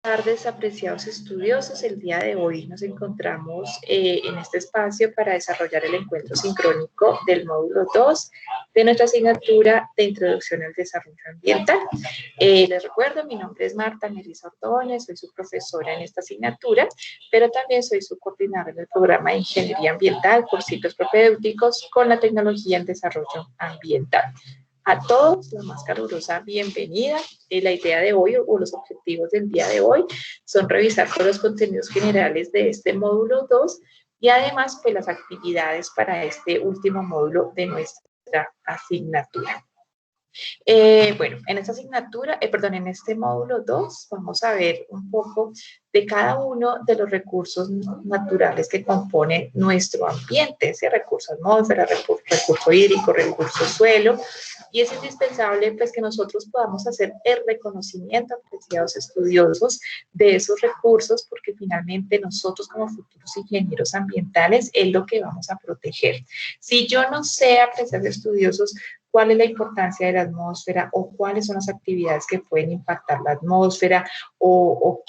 Tardes, apreciados estudiosos. El día de hoy nos encontramos en este espacio para desarrollar el encuentro sincrónico del módulo 2 de nuestra asignatura de Introducción al Desarrollo Ambiental. Les recuerdo, mi nombre es Marta Melisa Ordóñez, soy su profesora en esta asignatura, pero también soy su coordinadora en el programa de Ingeniería Ambiental por ciclos propedéuticos con la tecnología en desarrollo ambiental. A todos, la más calurosa bienvenida. La idea de hoy o los objetivos del día de hoy son revisar todos los contenidos generales de este módulo 2 y además pues las actividades para este último módulo de nuestra asignatura. Bueno, en esta asignatura, en este módulo 2 vamos a ver un poco de cada uno de los recursos naturales que componen nuestro ambiente, ese recurso atmósfera, recurso hídrico, recurso suelo, y es indispensable pues que nosotros podamos hacer el reconocimiento, apreciados estudiosos, de esos recursos, porque finalmente nosotros como futuros ingenieros ambientales es lo que vamos a proteger. Si yo no sé, apreciados estudiosos, cuál es la importancia de la atmósfera o cuáles son las actividades que pueden impactar la atmósfera o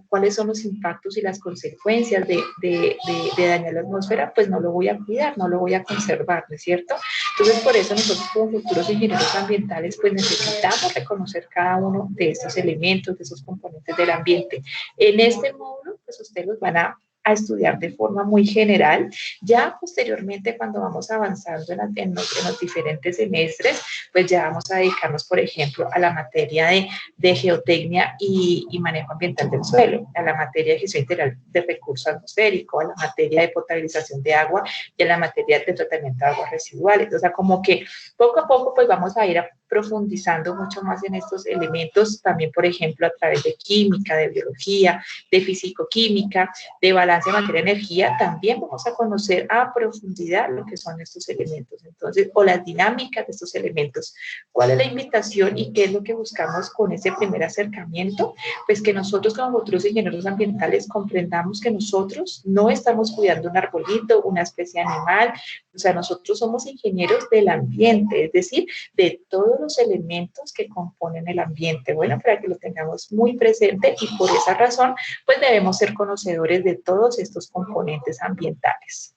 cuáles son los impactos y las consecuencias de dañar la atmósfera, pues no lo voy a cuidar, no lo voy a conservar, ¿no es cierto? Entonces, por eso nosotros como futuros ingenieros ambientales, pues necesitamos reconocer cada uno de estos elementos, de esos componentes del ambiente. En este módulo, pues ustedes los van a estudiar de forma muy general. Ya posteriormente, cuando vamos avanzando en los diferentes semestres, pues ya vamos a dedicarnos, por ejemplo, a la materia de geotecnia y manejo ambiental del suelo, a la materia de gestión integral de recursos atmosféricos, a la materia de potabilización de agua y a la materia de tratamiento de aguas residuales. O sea, como que poco a poco pues vamos a ir profundizando mucho más en estos elementos, también, por ejemplo, a través de química, de biología, de fisicoquímica, de balance de materia-energía, también vamos a conocer a profundidad lo que son estos elementos, entonces, o las dinámicas de estos elementos. ¿Cuál es la invitación y qué es lo que buscamos con ese primer acercamiento? Pues que nosotros como futuros ingenieros ambientales comprendamos que nosotros no estamos cuidando un arbolito, una especie animal, o sea, nosotros somos ingenieros del ambiente, es decir, de todos los elementos que componen el ambiente. Bueno, para que lo tengamos muy presente y por esa razón, pues debemos ser conocedores de todos estos componentes ambientales.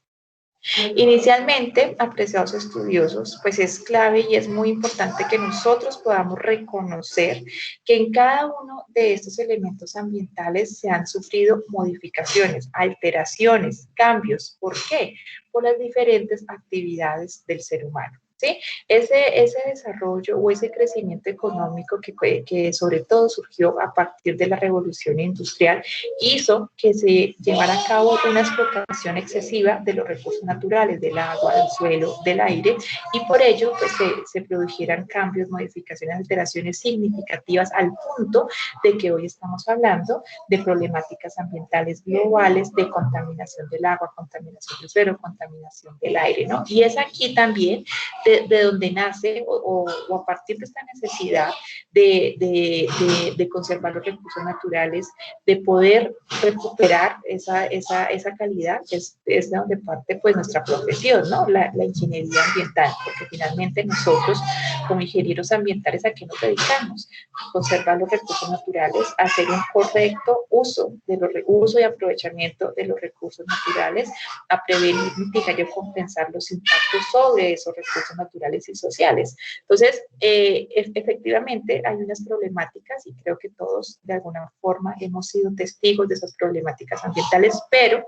Inicialmente, apreciados estudiosos, pues es clave y es muy importante que nosotros podamos reconocer que en cada uno de estos elementos ambientales se han sufrido modificaciones, alteraciones, cambios. ¿Por qué? Por las diferentes actividades del ser humano. ¿Sí? Ese desarrollo o ese crecimiento económico que sobre todo surgió a partir de la revolución industrial hizo que se llevara a cabo una explotación excesiva de los recursos naturales, del agua, del suelo, del aire, y por ello pues, se produjeran cambios, modificaciones, alteraciones significativas al punto de que hoy estamos hablando de problemáticas ambientales globales, de contaminación del agua, contaminación del suelo, contaminación del aire, ¿no? Y es aquí también de donde nace o a partir de esta necesidad de conservar los recursos naturales, de poder recuperar esa calidad, es de donde parte pues nuestra profesión, ¿no? La ingeniería ambiental, porque finalmente nosotros como ingenieros ambientales, ¿a qué nos dedicamos? A conservar los recursos naturales, a hacer un correcto uso y aprovechamiento de los recursos naturales, a prevenir, mitigar y compensar los impactos sobre esos recursos naturales y sociales. Entonces, efectivamente hay unas problemáticas y creo que todos de alguna forma hemos sido testigos de esas problemáticas ambientales, pero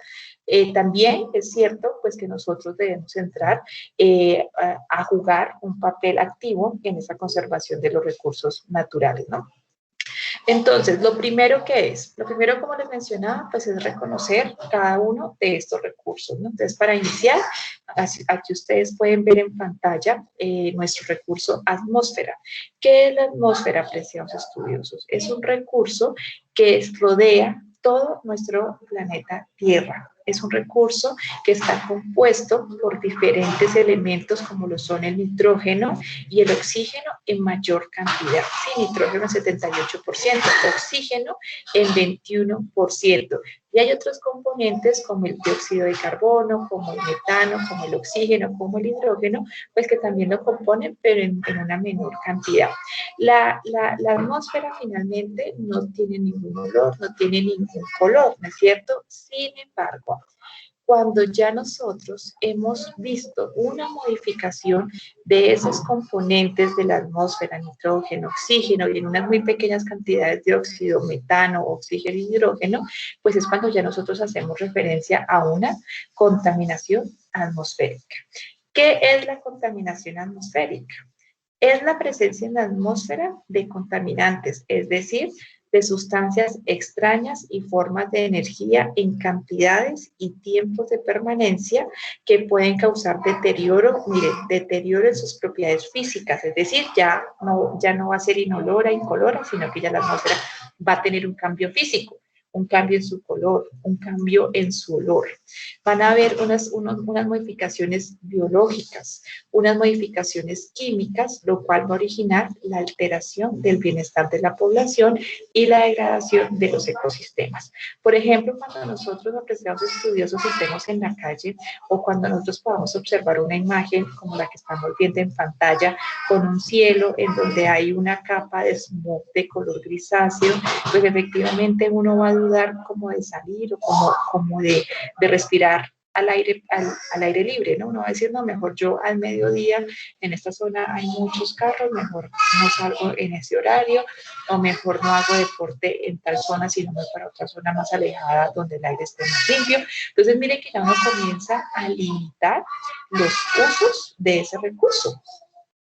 también es cierto pues que nosotros debemos entrar a jugar un papel activo en esa conservación de los recursos naturales, ¿no? Entonces, lo primero como les mencionaba, pues es reconocer cada uno de estos recursos, ¿no? Entonces, para iniciar, aquí ustedes pueden ver en pantalla nuestro recurso atmósfera. ¿Qué es la atmósfera, apreciados estudiosos? Es un recurso que rodea todo nuestro planeta Tierra. Es un recurso que está compuesto por diferentes elementos como lo son el nitrógeno y el oxígeno en mayor cantidad. Sí, nitrógeno en 78%, oxígeno en 21%. Y hay otros componentes como el dióxido de carbono, como el metano, como el oxígeno, como el hidrógeno, pues que también lo componen, pero en una menor cantidad. La atmósfera finalmente no tiene ningún olor, no tiene ningún color, ¿no es cierto? Sin embargo, cuando ya nosotros hemos visto una modificación de esos componentes de la atmósfera, nitrógeno, oxígeno, y en unas muy pequeñas cantidades de óxido, metano, oxígeno y hidrógeno, pues es cuando ya nosotros hacemos referencia a una contaminación atmosférica. ¿Qué es la contaminación atmosférica? Es la presencia en la atmósfera de contaminantes, es decir, de sustancias extrañas y formas de energía en cantidades y tiempos de permanencia que pueden causar deterioro, mire, deterioro en sus propiedades físicas, es decir, ya no va a ser inolora, incolora, sino que ya la atmósfera va a tener un cambio físico, un cambio en su color, un cambio en su olor. Van a haber unas modificaciones biológicas, unas modificaciones químicas, lo cual va a originar la alteración del bienestar de la población y la degradación de los ecosistemas. Por ejemplo, cuando nosotros, apreciados estudiosos, estemos en la calle o cuando nosotros podamos observar una imagen como la que estamos viendo en pantalla, con un cielo en donde hay una capa de smog de color grisáceo, pues efectivamente uno va a dudar como de salir o como de respirar al aire libre, ¿no? Uno va a decir, no, mejor yo al mediodía, en esta zona hay muchos carros, mejor no salgo en ese horario, o mejor no hago deporte en tal zona, sino me voy para otra zona más alejada donde el aire esté más limpio. Entonces, mire que ya uno comienza a limitar los usos de ese recurso.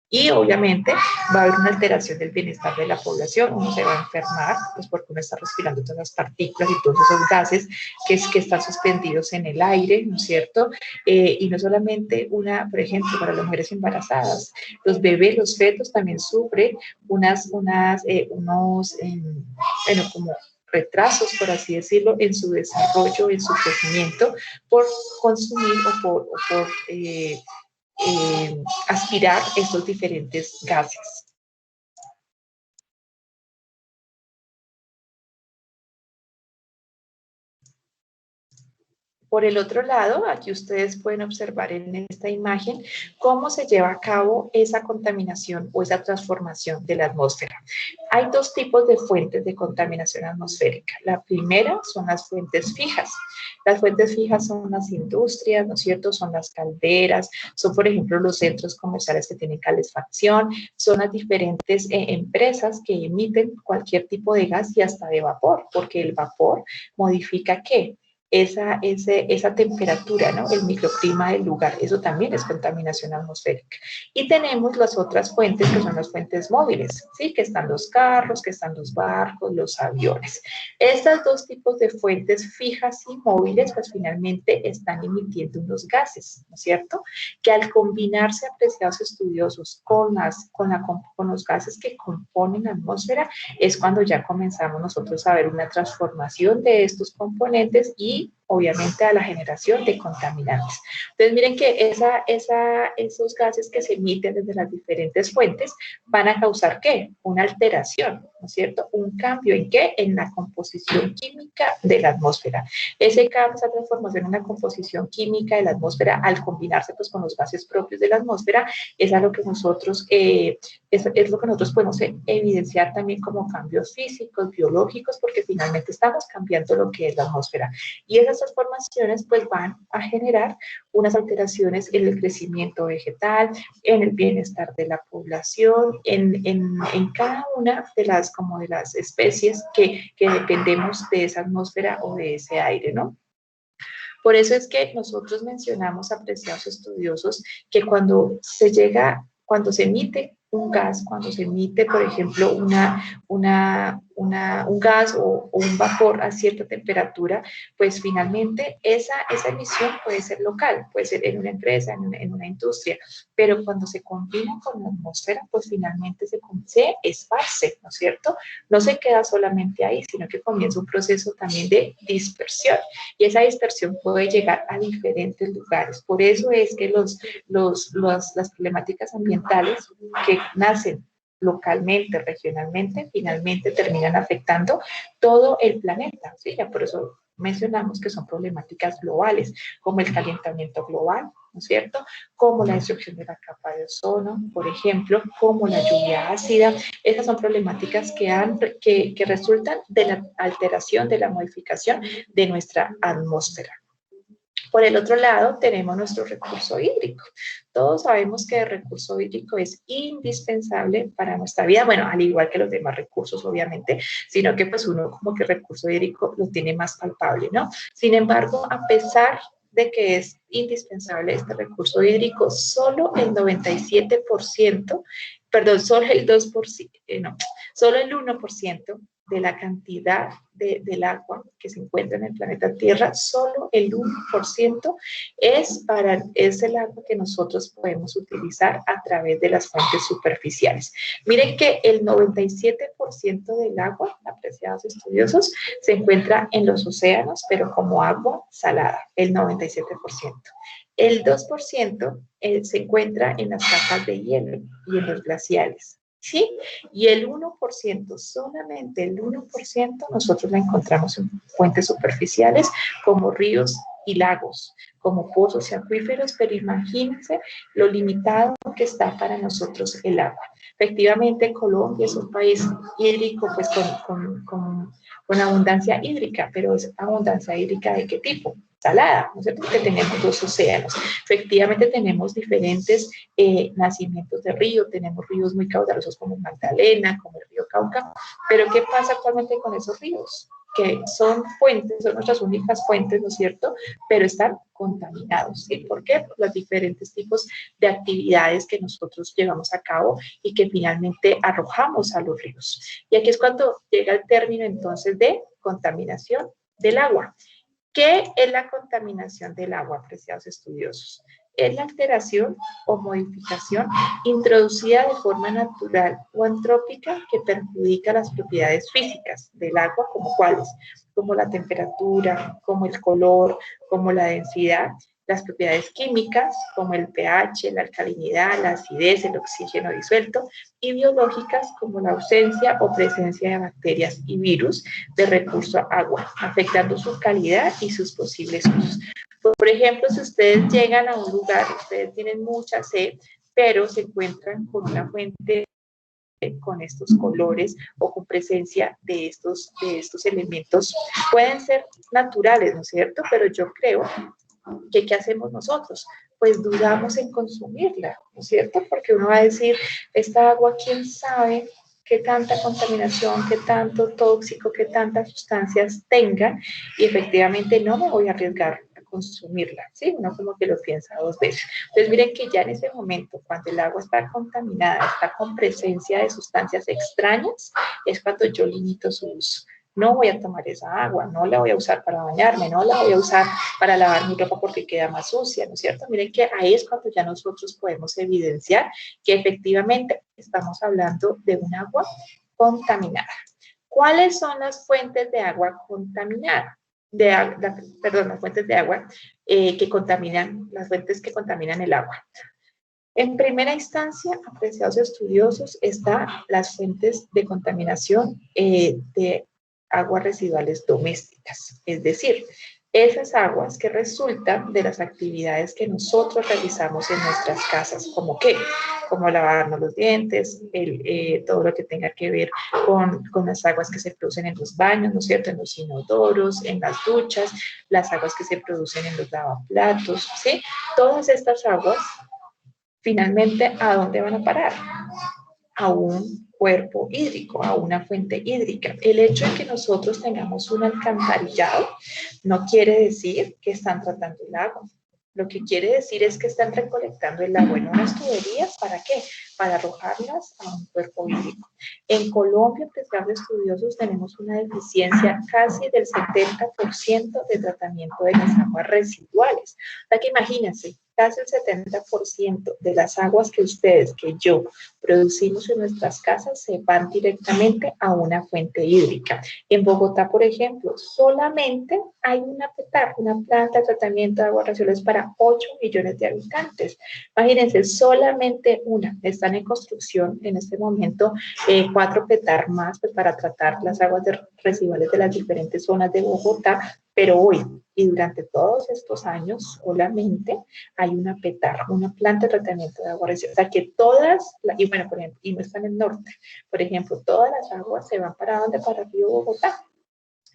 Y obviamente va a haber una alteración del bienestar de la población, uno se va a enfermar, pues porque uno está respirando todas las partículas y todos esos gases que están suspendidos en el aire, ¿no es cierto? Y no solamente por ejemplo, para las mujeres embarazadas, los bebés, los fetos también sufren bueno, como retrasos, por así decirlo, en su desarrollo, en su crecimiento, por consumir o por aspirar estos diferentes gases. Por el otro lado, aquí ustedes pueden observar en esta imagen cómo se lleva a cabo esa contaminación o esa transformación de la atmósfera. Hay dos tipos de fuentes de contaminación atmosférica. La primera son las fuentes fijas. Las fuentes fijas son las industrias, ¿no es cierto? Son las calderas, son por ejemplo los centros comerciales que tienen calefacción, son las diferentes empresas que emiten cualquier tipo de gas y hasta de vapor, porque el vapor modifica ¿qué? Esa temperatura, ¿no? El microclima del lugar, eso también es contaminación atmosférica. Y tenemos las otras fuentes, que son las fuentes móviles, ¿sí? Que están los carros, que están los barcos, los aviones. Estos dos tipos de fuentes fijas y móviles, pues finalmente están emitiendo unos gases, ¿no es cierto? Que al combinarse, apreciados estudiosos, con los gases que componen la atmósfera, es cuando ya comenzamos nosotros a ver una transformación de estos componentes y obviamente a la generación de contaminantes. Entonces miren que esos gases que se emiten desde las diferentes fuentes van a causar ¿qué? Una alteración, ¿no es cierto? Un cambio ¿en qué? En la composición química de la atmósfera. Ese cambio, esa transformación en la composición química de la atmósfera al combinarse pues con los gases propios de la atmósfera es a lo que nosotros es lo que nosotros podemos evidenciar también como cambios físicos, biológicos, porque finalmente estamos cambiando lo que es la atmósfera. Y esas transformaciones pues van a generar unas alteraciones en el crecimiento vegetal, en el bienestar de la población, en cada una de las especies que dependemos de esa atmósfera o de ese aire, ¿no? Por eso es que nosotros mencionamos, apreciados estudiosos, que cuando se emite un gas, cuando se emite, por ejemplo, un gas o un vapor a cierta temperatura, pues finalmente esa emisión puede ser local, puede ser en una empresa, en una industria, pero cuando se combina con la atmósfera, pues finalmente se esparce, ¿no es cierto? No se queda solamente ahí, sino que comienza un proceso también de dispersión, y esa dispersión puede llegar a diferentes lugares. Por eso es que las problemáticas ambientales que nacen localmente, regionalmente, finalmente terminan afectando todo el planeta, ¿sí? Ya por eso mencionamos que son problemáticas globales, como el calentamiento global, ¿no es cierto? Como la destrucción de la capa de ozono, por ejemplo, como la lluvia ácida. Esas son problemáticas que resultan de la alteración, de la modificación de nuestra atmósfera. Por el otro lado, tenemos nuestro recurso hídrico. Todos sabemos que el recurso hídrico es indispensable para nuestra vida, bueno, al igual que los demás recursos, obviamente, sino que pues uno como que el recurso hídrico lo tiene más palpable, ¿no? Sin embargo, a pesar de que es indispensable este recurso hídrico, solo el 97%, perdón, solo el 2%, no, solo el 1% de la cantidad del agua que se encuentra en el planeta Tierra, solo el 1% es el agua que nosotros podemos utilizar a través de las fuentes superficiales. Miren que el 97% del agua, apreciados estudiosos, se encuentra en los océanos, pero como agua salada, el 97%. El 2% se encuentra en las capas de hielo y en los glaciares. ¿Sí? Y el 1%, solamente el 1%, nosotros la encontramos en fuentes superficiales como ríos y lagos, como pozos y acuíferos, pero imagínense lo limitado que está para nosotros el agua. Efectivamente, Colombia es un país hídrico, pues con abundancia hídrica, pero es abundancia hídrica ¿de qué tipo? Salada, ¿no es cierto? Porque tenemos dos océanos. Efectivamente tenemos diferentes nacimientos de río, tenemos ríos muy caudalosos como el Magdalena, como el río Cauca, pero ¿qué pasa actualmente con esos ríos? Que son fuentes, son nuestras únicas fuentes, ¿no es cierto? Pero están contaminados. ¿Sí? ¿Por qué? Por los diferentes tipos de actividades que nosotros llevamos a cabo y que finalmente arrojamos a los ríos. Y aquí es cuando llega el término entonces de contaminación del agua. ¿Qué es la contaminación del agua, apreciados estudiosos? Es la alteración o modificación introducida de forma natural o antrópica que perjudica las propiedades físicas del agua, como cuáles, como la temperatura, como el color, como la densidad, las propiedades químicas, como el pH, la alcalinidad, la acidez, el oxígeno disuelto, y biológicas, como la ausencia o presencia de bacterias y virus de recurso agua, afectando su calidad y sus posibles usos. Por ejemplo, si ustedes llegan a un lugar, ustedes tienen mucha sed, pero se encuentran con una fuente con estos colores o con presencia de estos elementos, pueden ser naturales, ¿no es cierto? Pero yo creo que ¿qué hacemos nosotros? Pues dudamos en consumirla, ¿no es cierto? Porque uno va a decir, esta agua, ¿quién sabe qué tanta contaminación, qué tanto tóxico, qué tantas sustancias tenga? Y efectivamente no me voy a arriesgar a consumirla, ¿sí? Uno como que lo piensa dos veces. Entonces miren que ya en ese momento, cuando el agua está contaminada, está con presencia de sustancias extrañas, es cuando yo limito su uso. No voy a tomar esa agua, no la voy a usar para bañarme, no la voy a usar para lavar mi ropa porque queda más sucia, ¿no es cierto? Miren que ahí es cuando ya nosotros podemos evidenciar que efectivamente estamos hablando de un agua contaminada. ¿Cuáles son las fuentes de agua contaminada? Perdón, las fuentes de agua que contaminan, las fuentes que contaminan el agua. En primera instancia, apreciados estudiosos, están las fuentes de contaminación de aguas residuales domésticas, es decir, esas aguas que resultan de las actividades que nosotros realizamos en nuestras casas, como qué, como lavarnos los dientes, todo lo que tenga que ver con las aguas que se producen en los baños, ¿no es cierto?, en los inodoros, en las duchas, las aguas que se producen en los lavaplatos, ¿sí? Todas estas aguas, finalmente, ¿a dónde van a parar? A un cuerpo hídrico, a una fuente hídrica. El hecho de que nosotros tengamos un alcantarillado no quiere decir que están tratando el agua. Lo que quiere decir es que están recolectando el agua en unas tuberías, ¿para qué? Para arrojarlas a un cuerpo hídrico. En Colombia, apreciados estudiosos, tenemos una deficiencia casi del 70% de tratamiento de las aguas residuales. O sea que imagínense, casi el 70% de las aguas que ustedes, que yo, producimos en nuestras casas se van directamente a una fuente hídrica. En Bogotá, por ejemplo, solamente hay una planta de tratamiento de aguas residuales para 8 millones de habitantes. Imagínense, solamente una. Están en construcción en este momento 4 PETAR más pues, para tratar las aguas residuales de las diferentes zonas de Bogotá, Pero hoy y durante todos estos años solamente hay una PETAR, una planta de tratamiento de agua residual. O sea que todas, y bueno, por ejemplo, y no está en el norte, por ejemplo, todas las aguas se van para ¿dónde? Para Río Bogotá.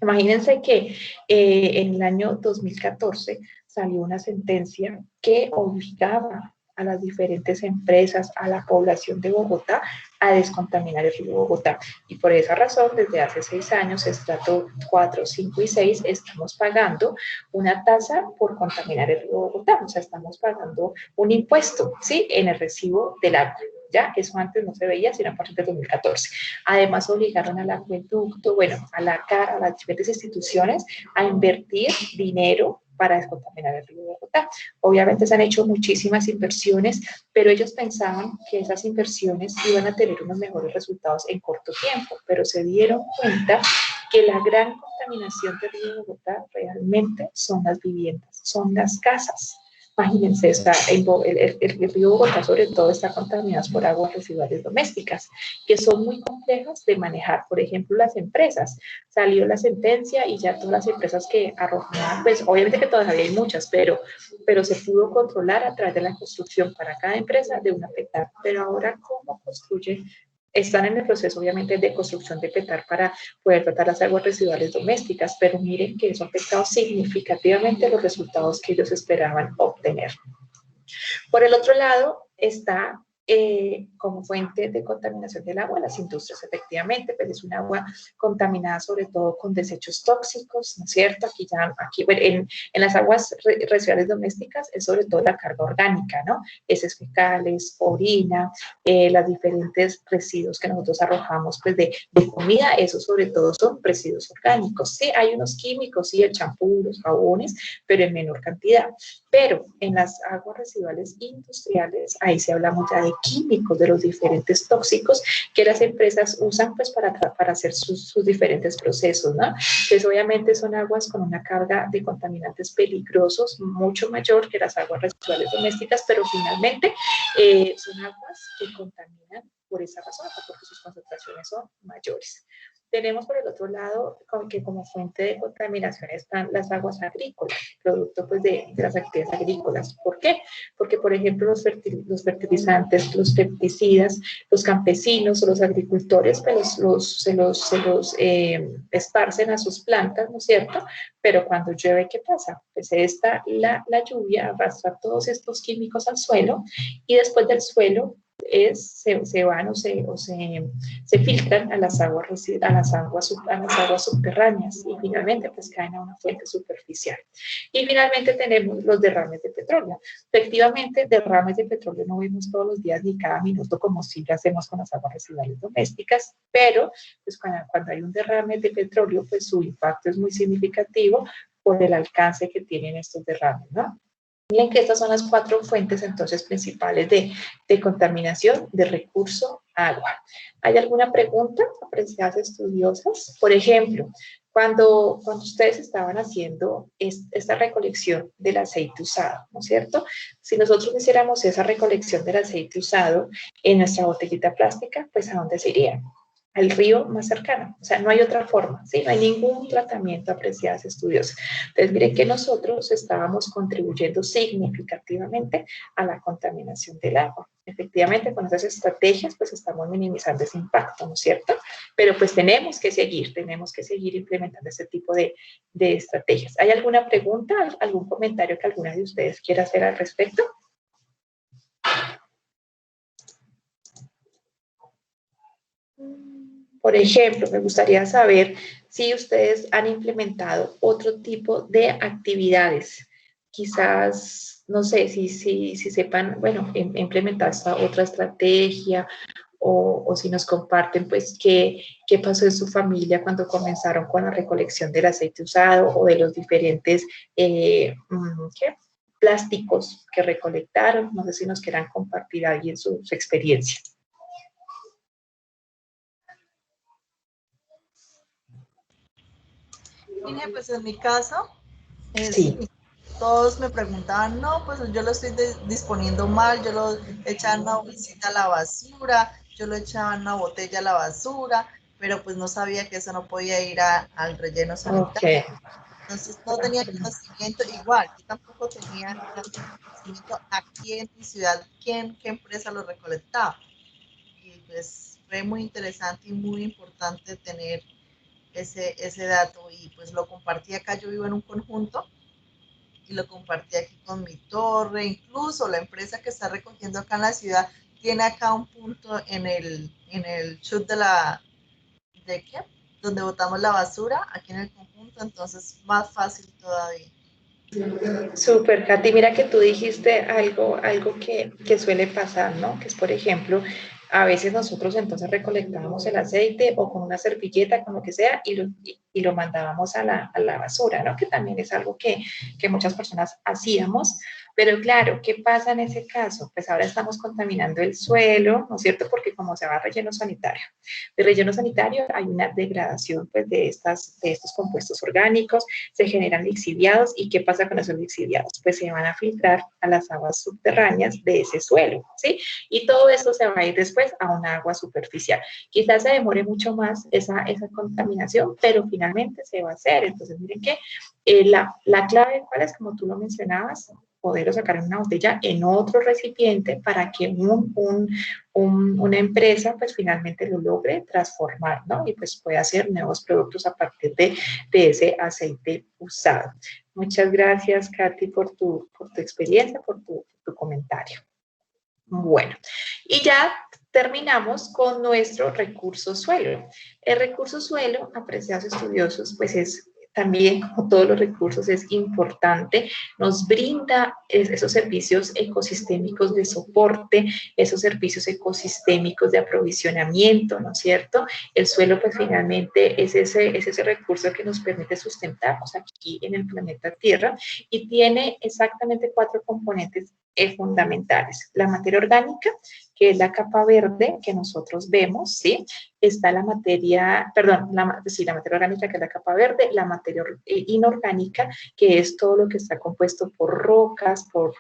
Imagínense que en el año 2014 salió una sentencia que obligaba a las diferentes empresas, a la población de Bogotá, a descontaminar el río Bogotá. Y por esa razón, desde hace 6 años, estrato 4, 5 y 6, estamos pagando una tasa por contaminar el río Bogotá. O sea, estamos pagando un impuesto, ¿sí? En el recibo del agua. Ya, eso antes no se veía, sino a partir de 2014. Además, obligaron al acueducto, bueno, a las diferentes instituciones a invertir dinero para descontaminar el río Bogotá. Obviamente se han hecho muchísimas inversiones, pero ellos pensaban que esas inversiones iban a tener unos mejores resultados en corto tiempo, pero se dieron cuenta que la gran contaminación del río Bogotá realmente son las viviendas, son las casas. Imagínense, o sea, el río Bogotá sobre todo está contaminado por aguas residuales domésticas, que son muy complejas de manejar. Por ejemplo, las empresas. Salió la sentencia y ya todas las empresas que arrojaban, pues obviamente que todavía hay muchas, pero se pudo controlar a través de la construcción para cada empresa de una PETAR. Pero ahora, ¿cómo construye? Están en el proceso, obviamente, de construcción de PETAR para poder tratar las aguas residuales domésticas, pero miren que eso ha afectado significativamente los resultados que ellos esperaban obtener. Por el otro lado, está como fuente de contaminación del agua las industrias, efectivamente, pero es un agua contaminada sobre todo con desechos tóxicos, ¿no es cierto? Aquí bueno, en las aguas residuales domésticas es sobre todo la carga orgánica, ¿no? Heces fecales, orina, los diferentes residuos que nosotros arrojamos pues de comida, eso sobre todo son residuos orgánicos. Sí, hay unos químicos, sí, el champú, los jabones, pero en menor cantidad. Pero en las aguas residuales industriales, ahí se habla mucho de químicos, de los diferentes tóxicos que las empresas usan pues para hacer sus diferentes procesos, ¿no? Entonces obviamente son aguas con una carga de contaminantes peligrosos mucho mayor que las aguas residuales domésticas, pero finalmente son aguas que contaminan por esa razón, porque sus concentraciones son mayores. Tenemos por el otro lado que como fuente de contaminación están las aguas agrícolas, producto pues de las actividades agrícolas. ¿Por qué? Porque, por ejemplo, los fertilizantes, los pesticidas, los campesinos o los agricultores pues se los esparcen a sus plantas, ¿no es cierto? Pero cuando llueve, ¿qué pasa? Pues la lluvia arrastra todos estos químicos al suelo y después del suelo se van o se filtran a las aguas subterráneas y finalmente pues caen a una fuente superficial. Y finalmente tenemos los derrames de petróleo. Efectivamente, derrames de petróleo no vemos todos los días ni cada minuto como sí lo hacemos con las aguas residuales domésticas, pero pues cuando hay un derrame de petróleo, pues su impacto es muy significativo por el alcance que tienen estos derrames, ¿no? Miren que estas son las 4 fuentes entonces principales de contaminación de recurso agua. ¿Hay alguna pregunta, apreciadas estudiosas? Por ejemplo, cuando ustedes estaban haciendo esta recolección del aceite usado, ¿no es cierto? Si nosotros hiciéramos esa recolección del aceite usado en nuestra botellita plástica, pues ¿a dónde se iría? Al río más cercano. O sea, no hay otra forma, ¿sí? No hay ningún tratamiento, apreciadas estudiosas. Entonces, miren que nosotros estábamos contribuyendo significativamente a la contaminación del agua. Efectivamente, con esas estrategias, pues estamos minimizando ese impacto, ¿no es cierto? Pero pues tenemos que seguir implementando ese tipo de estrategias. ¿Hay alguna pregunta, algún comentario que alguna de ustedes quiera hacer al respecto? Por ejemplo, me gustaría saber si ustedes han implementado otro tipo de actividades. Quizás, no sé, si sepan, bueno, implementar esta otra estrategia o si nos comparten, pues, qué pasó en su familia cuando comenzaron con la recolección del aceite usado o de los diferentes, plásticos que recolectaron. No sé si nos quieran compartir ahí en su experiencia. Pues en mi caso, Sí. sí, todos me preguntaban, no, pues yo lo estoy disponiendo mal, yo lo echaba en una bolsita a la basura, yo lo echaba en una botella a la basura, pero pues no sabía que eso no podía ir al relleno sanitario. Okay. Entonces no tenía conocimiento igual, yo tampoco tenía conocimiento aquí en mi ciudad qué empresa lo recolectaba. Y pues fue muy interesante y muy importante tener ese dato y pues lo compartí acá, yo vivo en un conjunto y lo compartí aquí con mi torre, incluso la empresa que está recogiendo acá en la ciudad tiene acá un punto en el chute ¿de qué? Donde botamos la basura, aquí en el conjunto, entonces más fácil todavía. Súper, Katy. Mira que tú dijiste algo que suele pasar, ¿no? Que es, por ejemplo, a veces nosotros entonces recolectábamos el aceite o con una servilleta, con lo que sea, y lo mandábamos a la basura, ¿no? Que también es algo que muchas personas hacíamos. Pero claro, ¿qué pasa en ese caso? Pues ahora estamos contaminando el suelo, ¿no es cierto? Porque como se va a relleno sanitario. De relleno sanitario hay una degradación pues, de estos compuestos orgánicos, se generan lixiviados. ¿Y qué pasa con esos lixiviados? Pues se van a filtrar a las aguas subterráneas de ese suelo, ¿sí? Y todo esto se va a ir después a un agua superficial. Quizás se demore mucho más esa contaminación, pero finalmente se va a hacer. Entonces, miren que la clave, ¿cuál es? Como tú lo mencionabas, poderlo sacar en una botella en otro recipiente para que una empresa pues finalmente lo logre transformar, ¿no? Y pues pueda hacer nuevos productos a partir de ese aceite usado. Muchas gracias, Katy, por tu experiencia, por tu comentario. Bueno, y ya terminamos con nuestro recurso suelo. El recurso suelo, apreciados estudiosos, pues es también, como todos los recursos, es importante, nos brinda esos servicios ecosistémicos de soporte, esos servicios ecosistémicos de aprovisionamiento, ¿no es cierto? El suelo, pues finalmente es ese recurso que nos permite sustentarnos aquí en el planeta Tierra y tiene exactamente 4 componentes fundamentales. La materia orgánica, que es la capa verde que nosotros vemos, ¿sí? Está la materia, perdón, la materia orgánica, que es la capa verde, la materia inorgánica, que es todo lo que está compuesto por rocas, por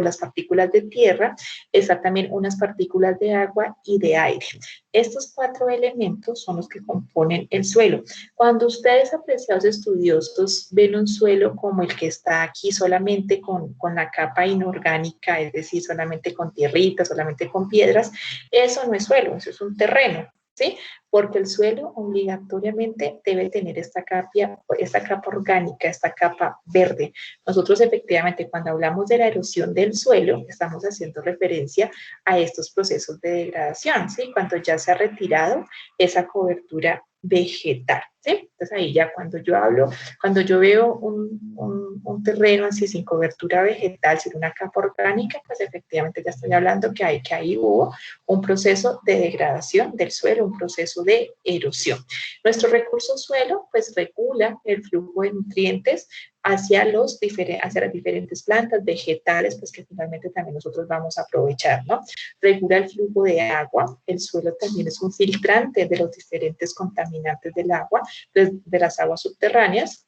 las partículas de tierra, está también unas partículas de agua y de aire. Estos 4 elementos son los que componen el suelo. Cuando ustedes, apreciados estudiosos, ven un suelo como el que está aquí solamente con la capa inorgánica, es decir, solamente con tierritas, solamente con piedras, eso no es suelo, eso es un terreno, ¿sí? Porque el suelo obligatoriamente debe tener esta capa orgánica, esta capa verde. Nosotros efectivamente cuando hablamos de la erosión del suelo, estamos haciendo referencia a estos procesos de degradación, ¿sí? Cuando ya se ha retirado esa cobertura vegetal, ¿sí? Entonces ahí ya cuando yo veo un terreno así sin cobertura vegetal, sin una capa orgánica, pues efectivamente ya estoy hablando que ahí hubo un proceso de degradación del suelo, un proceso de erosión. Nuestro recurso suelo pues regula el flujo de nutrientes hacia las diferentes plantas vegetales, pues que finalmente también nosotros vamos a aprovechar, ¿no? Regula el flujo de agua, el suelo también es un filtrante de los diferentes contaminantes del agua, de las aguas subterráneas,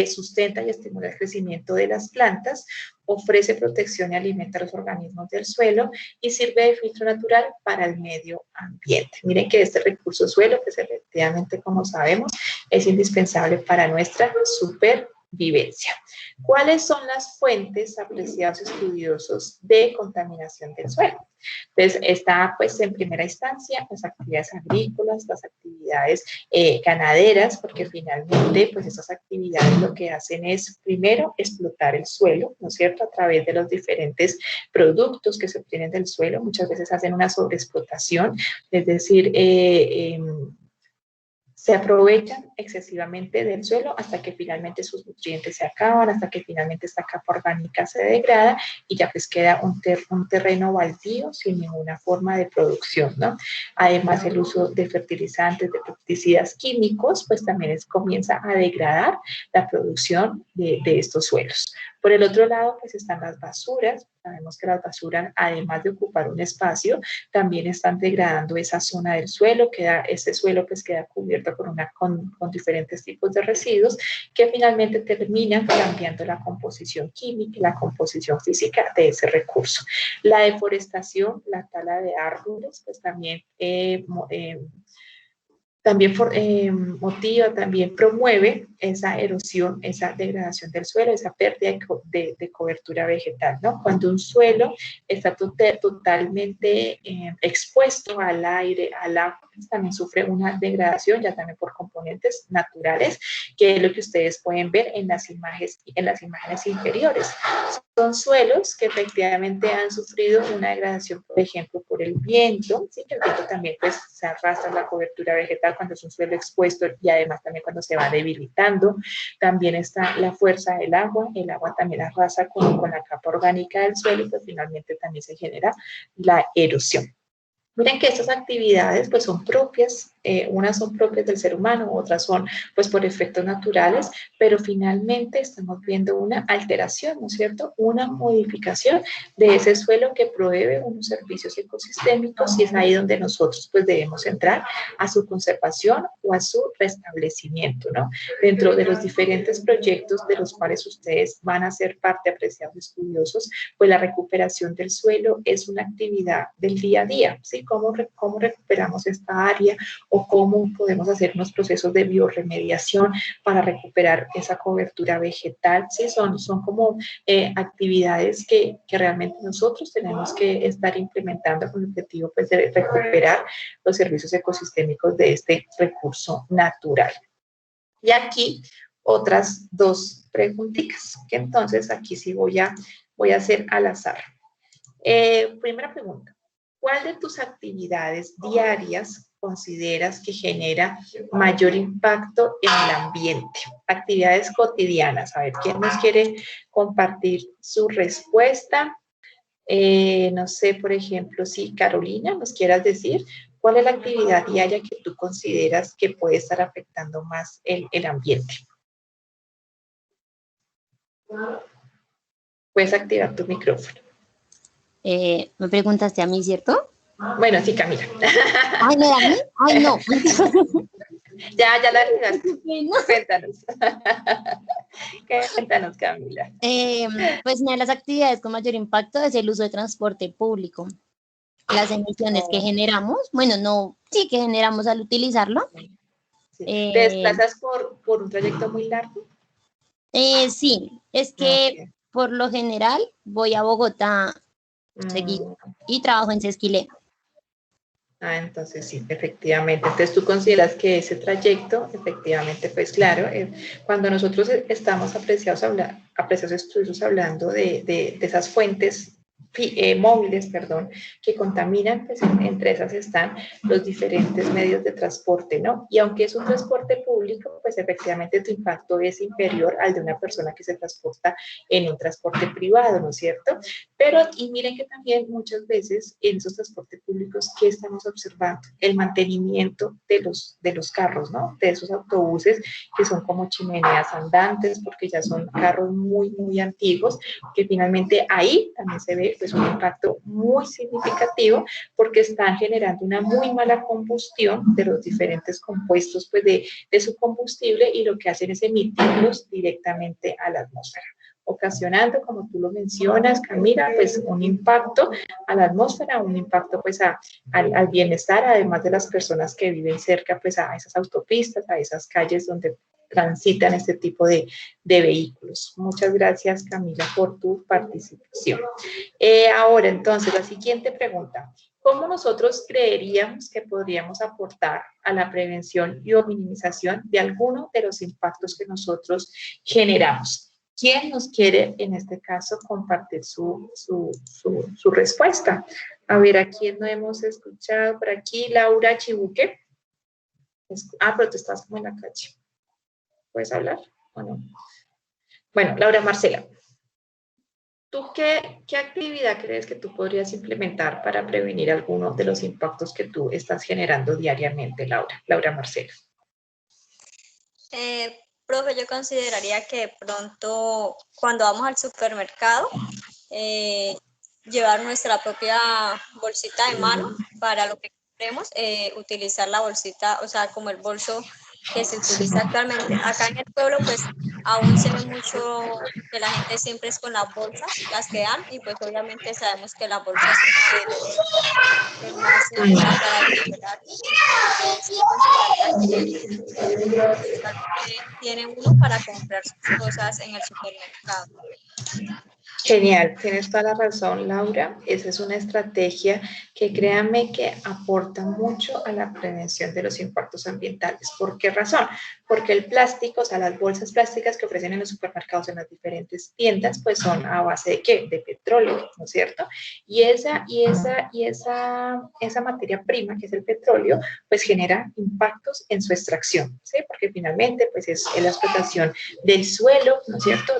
sustenta y estimula el crecimiento de las plantas, ofrece protección y alimenta a los organismos del suelo y sirve de filtro natural para el medio ambiente. Miren que este recurso suelo, pues efectivamente, como sabemos, es indispensable para nuestra supervivencia. ¿Cuáles son las fuentes, apreciados estudiosos, de contaminación del suelo? Entonces, está pues en primera instancia las actividades agrícolas, las actividades ganaderas, porque finalmente pues esas actividades lo que hacen es primero explotar el suelo, ¿no es cierto? A través de los diferentes productos que se obtienen del suelo, muchas veces hacen una sobreexplotación, es decir, se aprovechan excesivamente del suelo hasta que finalmente sus nutrientes se acaban, hasta que finalmente esta capa orgánica se degrada y ya pues queda un terreno baldío sin ninguna forma de producción, ¿no? Además, el uso de fertilizantes, de pesticidas químicos, pues también comienza a degradar la producción de estos suelos. Por el otro lado, pues están las basuras. Sabemos que las basuras, además de ocupar un espacio, también están degradando esa zona del suelo, ese suelo pues queda cubierto con diferentes tipos de residuos que finalmente terminan cambiando la composición química y la composición física de ese recurso. La deforestación, la tala de árboles, pues también también motiva, también promueve esa erosión, esa degradación del suelo, esa pérdida de cobertura vegetal, ¿no? Cuando un suelo está totalmente expuesto al aire, al agua, pues también sufre una degradación, ya también por componentes naturales, que es lo que ustedes pueden ver en las imágenes inferiores. Son suelos que efectivamente han sufrido una degradación, por ejemplo, por el viento, ¿sí? Que el viento también pues, se arrastra la cobertura vegetal cuando es un suelo expuesto y además también cuando se va debilitando. También está la fuerza del agua, el agua también arrasa con la capa orgánica del suelo y pues finalmente también se genera la erosión. Miren que estas actividades pues son propias, unas son propias del ser humano, otras son pues por efectos naturales, pero finalmente estamos viendo una alteración, ¿no es cierto? Una modificación de ese suelo que provee unos servicios ecosistémicos y es ahí donde nosotros pues debemos entrar a su conservación o a su restablecimiento, ¿no? Dentro de los diferentes proyectos de los cuales ustedes van a ser parte, apreciados estudiosos, pues la recuperación del suelo es una actividad del día a día, ¿sí? ¿Cómo recuperamos esta área o cómo podemos hacer unos procesos de biorremediación para recuperar esa cobertura vegetal? ¿Sí? Son como actividades que realmente nosotros tenemos que estar implementando con el objetivo pues, de recuperar los servicios ecosistémicos de este recurso natural. Y aquí otras dos preguntitas, que entonces aquí sí voy a hacer al azar. Primera pregunta. ¿Cuál de tus actividades diarias consideras que genera mayor impacto en el ambiente? Actividades cotidianas. A ver, ¿quién nos quiere compartir su respuesta? No sé, por ejemplo, si Carolina nos quieras decir, ¿cuál es la actividad diaria que tú consideras que puede estar afectando más el ambiente? Puedes activar tu micrófono. Me preguntaste a mí, ¿cierto? Bueno, sí, Camila. Ay, ¿no era a mí? Ay, no. Ya la regaste. Cuéntanos. Cuéntanos, Camila. Pues una de las actividades con mayor impacto es el uso de transporte público. Las emisiones que generamos, bueno, no, sí que generamos al utilizarlo. Sí. ¿Te desplazas por un trayecto muy largo? Sí, es que por lo general voy a Bogotá seguido y trabajo en Sesquilé. Entonces sí, efectivamente. Entonces tú consideras que ese trayecto, efectivamente, pues claro, cuando nosotros estamos apreciados estudiosos hablando de esas fuentes móviles, perdón, que contaminan, pues entre esas están los diferentes medios de transporte, ¿no? Y aunque es un transporte público, pues efectivamente tu impacto es inferior al de una persona que se transporta en un transporte privado, ¿no es cierto? Pero, y miren que también muchas veces en esos transportes públicos, ¿qué estamos observando? El mantenimiento de los carros, ¿no? De esos autobuses que son como chimeneas andantes, porque ya son carros muy, muy antiguos, que finalmente ahí también se ve pues un impacto muy significativo porque están generando una muy mala combustión de los diferentes compuestos pues de su combustible y lo que hacen es emitirlos directamente a la atmósfera, ocasionando, como tú lo mencionas, Camila, pues un impacto a la atmósfera, un impacto pues al bienestar, además de las personas que viven cerca pues a esas autopistas, a esas calles donde transitan este tipo de vehículos. Muchas gracias, Camila, por tu participación. Ahora, entonces, la siguiente pregunta. ¿Cómo nosotros creeríamos que podríamos aportar a la prevención y o minimización de alguno de los impactos que nosotros generamos? ¿Quién nos quiere, en este caso, compartir su respuesta? A ver, ¿a quién no hemos escuchado? Por aquí, Laura Chibuque. Pero tú estás como en la calle. ¿Puedes hablar o no? Bueno, Laura Marcela, ¿tú qué actividad crees que tú podrías implementar para prevenir algunos de los impactos que tú estás generando diariamente, Laura Marcela? Profe, yo consideraría que de pronto cuando vamos al supermercado, llevar nuestra propia bolsita de mano para lo que queremos, utilizar la bolsita, o sea, como el bolso que se utiliza actualmente. Acá en el pueblo pues aún se ve mucho que la gente siempre es con las bolsas, las que dan, y pues obviamente sabemos que las bolsas son el más eficaz para recuperar. Entonces yo consideraría que usualmente tiene uno para comprar sus cosas en el supermercado. Genial, tienes toda la razón, Laura. Esa es una estrategia que créanme que aporta mucho a la prevención de los impactos ambientales. ¿Por qué razón? Porque el plástico, o sea, las bolsas plásticas que ofrecen en los supermercados, en las diferentes tiendas, pues son a base de ¿qué? De petróleo, ¿no es cierto? Y esa materia prima, que es el petróleo, pues genera impactos en su extracción, ¿sí? Porque finalmente, pues es la explotación del suelo, ¿no es cierto?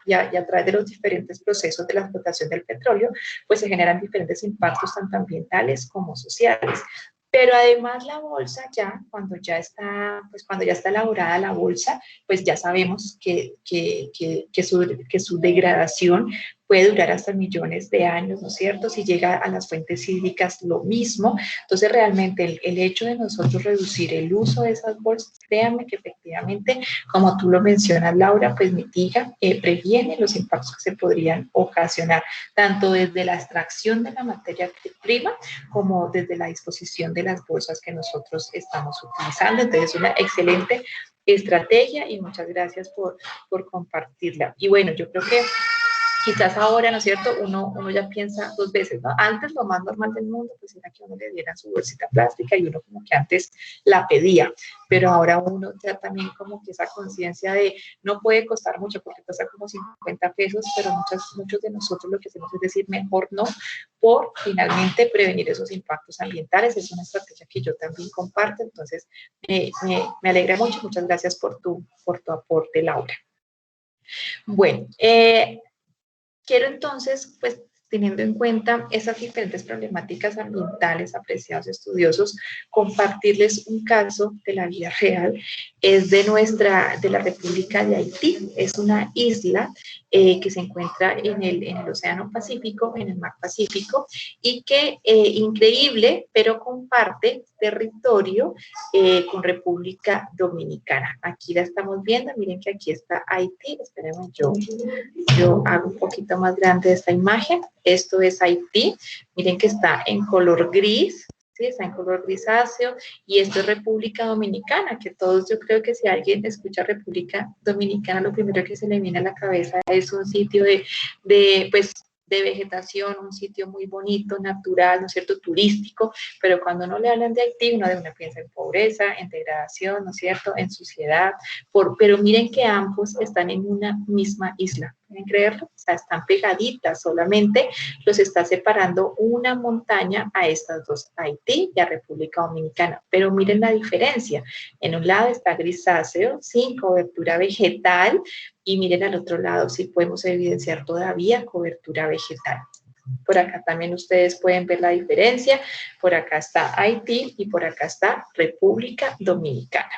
Y a través de los diferentes procesos de la explotación del petróleo, pues se generan diferentes impactos tanto ambientales como sociales. Pero además la bolsa ya, cuando ya está elaborada la bolsa, pues ya sabemos que su degradación puede durar hasta millones de años, ¿no es cierto? Si llega a las fuentes hídricas, lo mismo. Entonces, realmente el hecho de nosotros reducir el uso de esas bolsas, créanme que efectivamente, como tú lo mencionas, Laura, pues mitiga, previene los impactos que se podrían ocasionar, tanto desde la extracción de la materia prima como desde la disposición de las bolsas que nosotros estamos utilizando. Entonces, es una excelente estrategia y muchas gracias por compartirla. Y bueno, yo creo que quizás ahora, ¿no es cierto?, uno ya piensa dos veces, ¿no? Antes lo más normal del mundo pues era que uno le dieran su bolsita plástica y uno como que antes la pedía, pero ahora uno ya también como que esa conciencia de no puede costar mucho porque cuesta como 50 pesos, pero muchos de nosotros lo que hacemos es decir mejor no, por finalmente prevenir esos impactos ambientales. Es una estrategia que yo también comparto, entonces me alegra mucho. Muchas gracias por tu aporte, Laura. Bueno, quiero entonces, pues, teniendo en cuenta esas diferentes problemáticas ambientales, apreciados estudiosos, compartirles un caso de la vida real. Es de la República de Haití. Es una isla que se encuentra en el Océano Pacífico, en el Mar Pacífico, y que, increíble, pero comparte territorio con República Dominicana. Aquí la estamos viendo, miren que aquí está Haití. Espérenme, yo hago un poquito más grande esta imagen. Esto es Haití. Miren que está en color gris, ¿sí? Está en color grisáceo. Y esto es República Dominicana, que todos, yo creo que si alguien escucha República Dominicana, lo primero que se le viene a la cabeza es un sitio de vegetación, un sitio muy bonito, natural, ¿no es cierto?, turístico, pero cuando no le hablan de Haití, uno de una piensa en pobreza, en degradación, ¿no es cierto?, en suciedad, pero miren que ambos están en una misma isla, ¿pueden creerlo? O sea, están pegaditas, solamente los está separando una montaña a estas dos, a Haití y a República Dominicana, pero miren la diferencia, en un lado está grisáceo, sin cobertura vegetal, y miren al otro lado si podemos evidenciar todavía cobertura vegetal. Por acá también ustedes pueden ver la diferencia. Por acá está Haití y por acá está República Dominicana.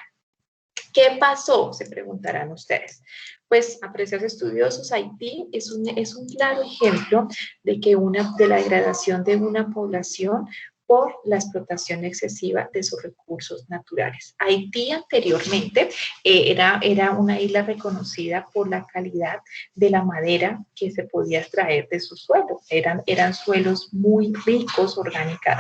¿Qué pasó? Se preguntarán ustedes. Pues, apreciados estudiosos, Haití es un claro ejemplo de la degradación de una población por la explotación excesiva de sus recursos naturales. Haití anteriormente era una isla reconocida por la calidad de la madera que se podía extraer de su suelo. Eran suelos muy ricos, orgánica,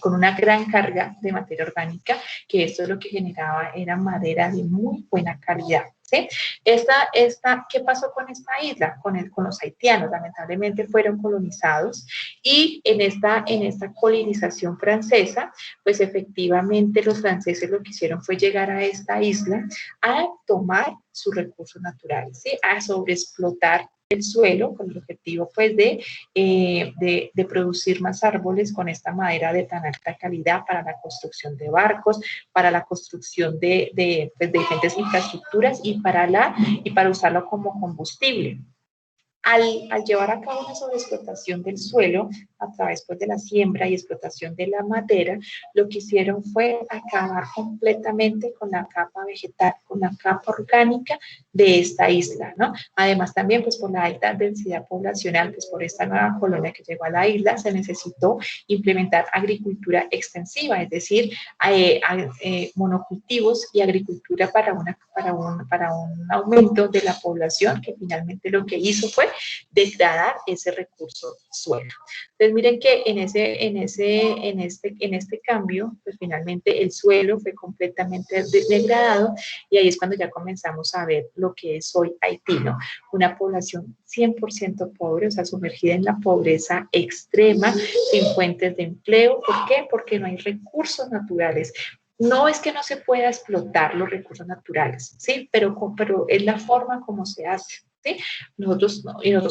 con una gran carga de materia orgánica, que esto es lo que generaba, era madera de muy buena calidad. ¿Sí? ¿Qué pasó con esta isla? Con los haitianos, lamentablemente fueron colonizados, y en esta colonización francesa, pues efectivamente los franceses lo que hicieron fue llegar a esta isla a tomar sus recursos naturales, ¿sí? A sobreexplotar el suelo con el objetivo pues de producir más árboles con esta madera de tan alta calidad para la construcción de barcos, para la construcción de diferentes infraestructuras y para usarlo como combustible. Al llevar a cabo una sobreexplotación del suelo, a través pues, de la siembra y explotación de la madera, lo que hicieron fue acabar completamente con la capa vegetal, con la capa orgánica de esta isla, ¿no? Además también pues por la alta densidad poblacional, pues por esta nueva colonia que llegó a la isla, se necesitó implementar agricultura extensiva, es decir, monocultivos y agricultura para un aumento de la población, que finalmente lo que hizo fue degradar ese recurso suelo. Entonces miren que en este cambio, pues finalmente el suelo fue completamente degradado, y ahí es cuando ya comenzamos a ver lo que es hoy Haití, ¿no? Una población 100% pobre, o sea, sumergida en la pobreza extrema, sin fuentes de empleo. ¿Por qué? Porque no hay recursos naturales. No es que no se pueda explotar los recursos naturales, ¿sí? Pero es la forma como se hace, ¿sí? Nosotros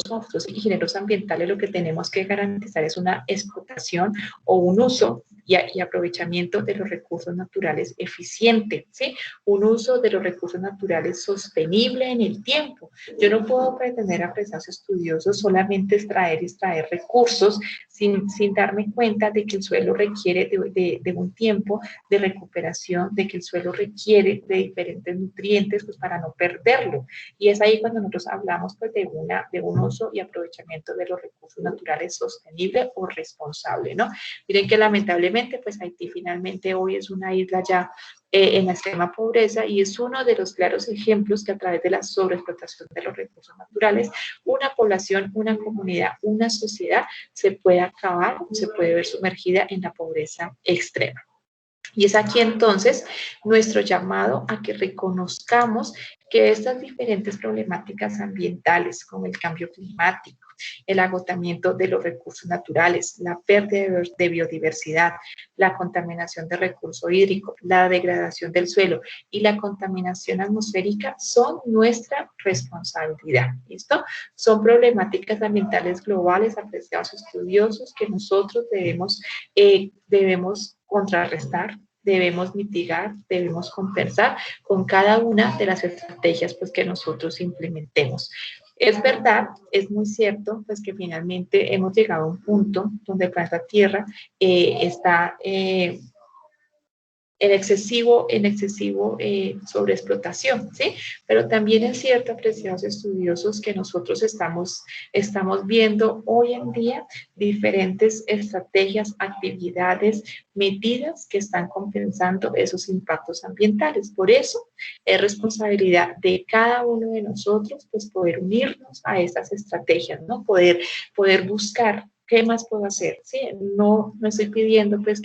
como futuros ingenieros ambientales lo que tenemos que garantizar es una explotación o un uso y aprovechamiento de los recursos naturales eficiente, ¿sí? Un uso de los recursos naturales sostenible en el tiempo. Yo no puedo pretender a apreciados estudiosos solamente extraer recursos sin darme cuenta de que el suelo requiere de un tiempo de recuperación, de que el suelo requiere de diferentes nutrientes pues, para no perderlo. Y es ahí cuando nosotros hablamos pues, de un uso y aprovechamiento de los recursos naturales sostenible o responsable, ¿no? Miren que lamentablemente pues Haití finalmente hoy es una isla ya en la extrema pobreza, y es uno de los claros ejemplos que a través de la sobreexplotación de los recursos naturales, una población, una comunidad, una sociedad se puede acabar, se puede ver sumergida en la pobreza extrema. Y es aquí entonces nuestro llamado a que reconozcamos que estas diferentes problemáticas ambientales, como el cambio climático, el agotamiento de los recursos naturales, la pérdida de biodiversidad, la contaminación de recurso hídrico, la degradación del suelo y la contaminación atmosférica son nuestra responsabilidad. ¿Listo? Son problemáticas ambientales globales, apreciados estudiosos, que nosotros debemos contrarrestar, debemos mitigar, debemos compensar con cada una de las estrategias pues, que nosotros implementemos. Es verdad, es muy cierto, pues que finalmente hemos llegado a un punto donde el planeta Tierra está en excesivo sobreexplotación, ¿sí? Pero también es cierto, apreciados estudiosos, que nosotros estamos viendo hoy en día diferentes estrategias, actividades, medidas que están compensando esos impactos ambientales. Por eso es responsabilidad de cada uno de nosotros, pues, poder unirnos a estas estrategias, ¿no? Poder buscar ¿qué más puedo hacer? ¿Sí? No estoy pidiendo pues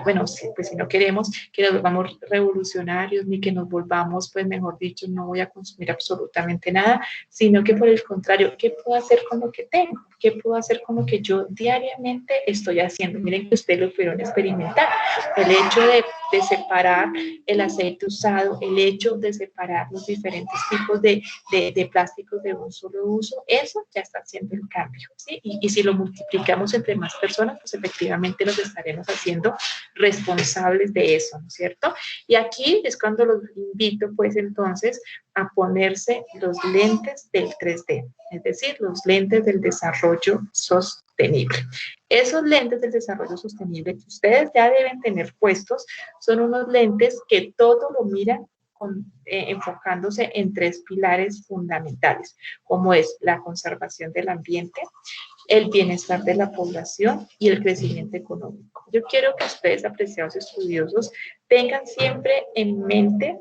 bueno, sí, pues si no queremos que nos volvamos revolucionarios ni que nos volvamos, pues mejor dicho, no voy a consumir absolutamente nada, sino que por el contrario, ¿qué puedo hacer con lo que tengo? ¿Qué puedo hacer con lo que yo diariamente estoy haciendo? Miren que ustedes lo pudieron experimentar. El hecho de separar el aceite usado, el hecho de separar los diferentes tipos de plásticos de un solo uso, eso ya está haciendo el cambio, ¿sí? Y si lo multiplicamos entre más personas, pues efectivamente nos estaremos haciendo responsables de eso, ¿no es cierto? Y aquí es cuando los invito, pues entonces, a ponerse los lentes del 3D, es decir, los lentes del desarrollo sostenible. Esos lentes del desarrollo sostenible que ustedes ya deben tener puestos son unos lentes que todo lo miran enfocándose en tres pilares fundamentales, como es la conservación del ambiente, el bienestar de la población y el crecimiento económico. Yo quiero que ustedes, apreciados estudiosos, tengan siempre en mente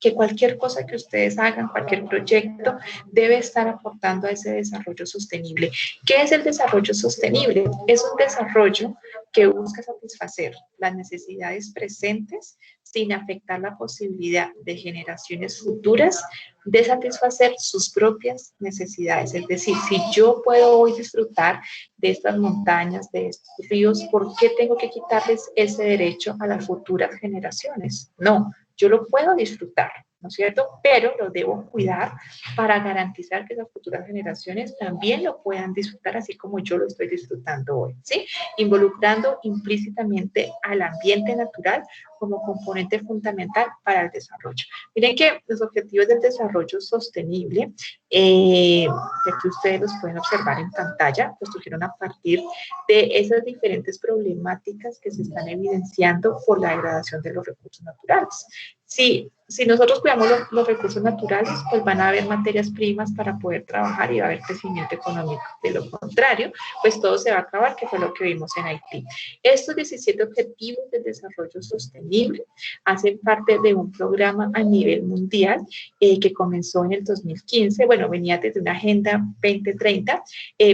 que cualquier cosa que ustedes hagan, cualquier proyecto, debe estar aportando a ese desarrollo sostenible. ¿Qué es el desarrollo sostenible? Es un desarrollo que busca satisfacer las necesidades presentes sin afectar la posibilidad de generaciones futuras de satisfacer sus propias necesidades. Es decir, si yo puedo hoy disfrutar de estas montañas, de estos ríos, ¿por qué tengo que quitarles ese derecho a las futuras generaciones? No, yo lo puedo disfrutar, ¿no es cierto? Pero lo debo cuidar para garantizar que las futuras generaciones también lo puedan disfrutar así como yo lo estoy disfrutando hoy, ¿sí? Involucrando implícitamente al ambiente natural como componente fundamental para el desarrollo. Miren que los objetivos del desarrollo sostenible, que aquí ustedes los pueden observar en pantalla, pues surgieron a partir de esas diferentes problemáticas que se están evidenciando por la degradación de los recursos naturales. Si nosotros cuidamos los recursos naturales, pues van a haber materias primas para poder trabajar y va a haber crecimiento económico. De lo contrario, pues todo se va a acabar, que fue lo que vimos en Haití. Estos 17 objetivos de desarrollo sostenible hacen parte de un programa a nivel mundial que comenzó en el 2015. Bueno, venía desde una Agenda 2030,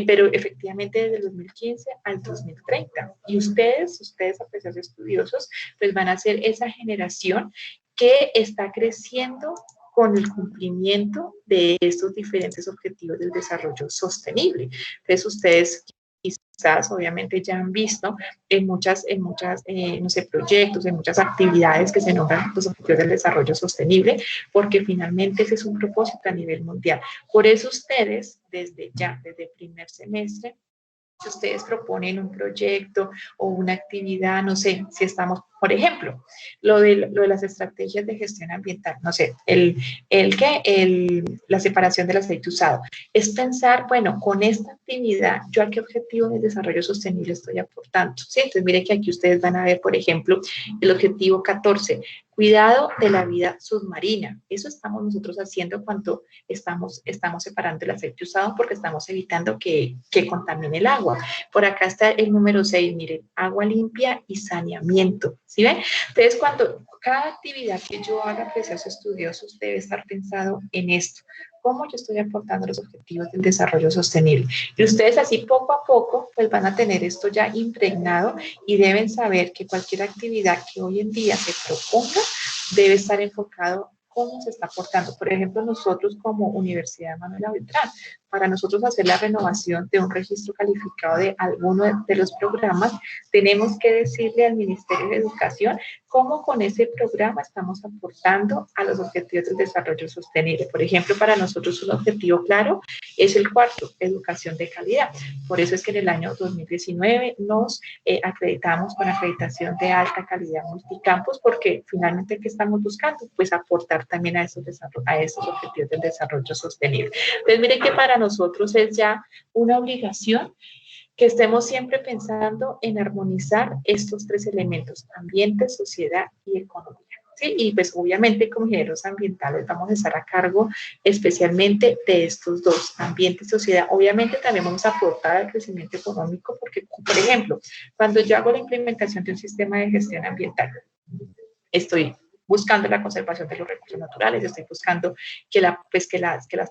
pero efectivamente desde el 2015 al 2030. Y ustedes apreciados estudiosos, pues van a ser esa generación que está creciendo con el cumplimiento de estos diferentes objetivos del desarrollo sostenible. Entonces, ustedes quizás, obviamente, ya han visto en muchas no sé, proyectos, en muchas actividades que se nombran los objetivos del desarrollo sostenible, porque finalmente ese es un propósito a nivel mundial. Por eso ustedes, desde primer semestre, si ustedes proponen un proyecto o una actividad, no sé, si estamos, por ejemplo, lo de las estrategias de gestión ambiental, no sé, la separación del aceite usado, es pensar, bueno, con esta actividad, ¿yo a qué objetivo de desarrollo sostenible estoy aportando? ¿Sí? Entonces, mire que aquí ustedes van a ver, por ejemplo, el objetivo 14, cuidado de la vida submarina. Eso estamos nosotros haciendo cuando estamos separando el aceite usado porque estamos evitando que contamine el agua. Por acá está el número 6, miren, agua limpia y saneamiento. ¿Sí ven? Entonces, cuando cada actividad que yo haga, apreciados estudiosos, debe estar pensado en esto. ¿Cómo yo estoy aportando los objetivos del desarrollo sostenible? Y ustedes así poco a poco pues van a tener esto ya impregnado y deben saber que cualquier actividad que hoy en día se proponga debe estar enfocado cómo se está aportando. Por ejemplo, nosotros como Universidad Manuela Beltrán, para nosotros hacer la renovación de un registro calificado de alguno de los programas, tenemos que decirle al Ministerio de Educación cómo con ese programa estamos aportando a los objetivos del desarrollo sostenible. Por ejemplo, para nosotros un objetivo claro es el cuarto, educación de calidad. Por eso es que en el año 2019 nos acreditamos con acreditación de alta calidad multicampus, porque finalmente, ¿qué estamos buscando? Pues aportar también a esos objetivos del desarrollo sostenible. Entonces, miren que para nosotros es ya una obligación que estemos siempre pensando en armonizar estos tres elementos, ambiente, sociedad y economía. ¿Sí? Y pues obviamente como ingenieros ambientales vamos a estar a cargo especialmente de estos dos, ambiente y sociedad. Obviamente también vamos a aportar al crecimiento económico porque, por ejemplo, cuando yo hago la implementación de un sistema de gestión ambiental, estoy buscando la conservación de los recursos naturales, estoy buscando que las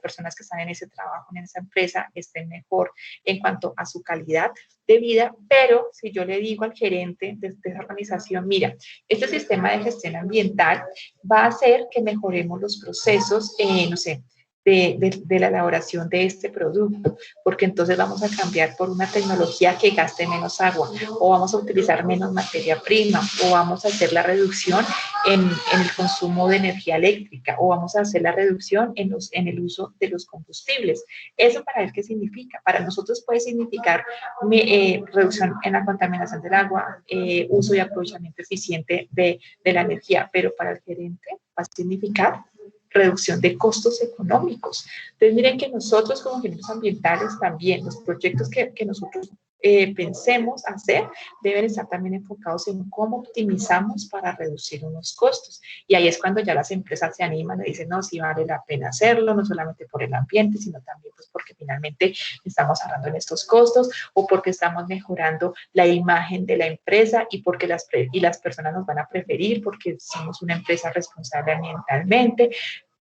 personas que están en ese trabajo, en esa empresa, estén mejor en cuanto a su calidad de vida, pero si yo le digo al gerente de esa organización, mira, este sistema de gestión ambiental va a hacer que mejoremos los procesos, no sé, de la elaboración de este producto, porque entonces vamos a cambiar por una tecnología que gaste menos agua, o vamos a utilizar menos materia prima, o vamos a hacer la reducción en el consumo de energía eléctrica, o vamos a hacer la reducción en el uso de los combustibles. ¿Eso para él qué significa? Para nosotros puede significar reducción en la contaminación del agua, uso y aprovechamiento eficiente de la energía, pero para el gerente va a significar reducción de costos económicos. Entonces, miren que nosotros como ingenieros ambientales también, los proyectos que nosotros pensemos hacer deben estar también enfocados en cómo optimizamos para reducir unos costos. Y ahí es cuando ya las empresas se animan y dicen, no, sí vale la pena hacerlo, no solamente por el ambiente, sino también pues porque finalmente estamos ahorrando en estos costos o porque estamos mejorando la imagen de la empresa y porque las personas nos van a preferir porque somos una empresa responsable ambientalmente.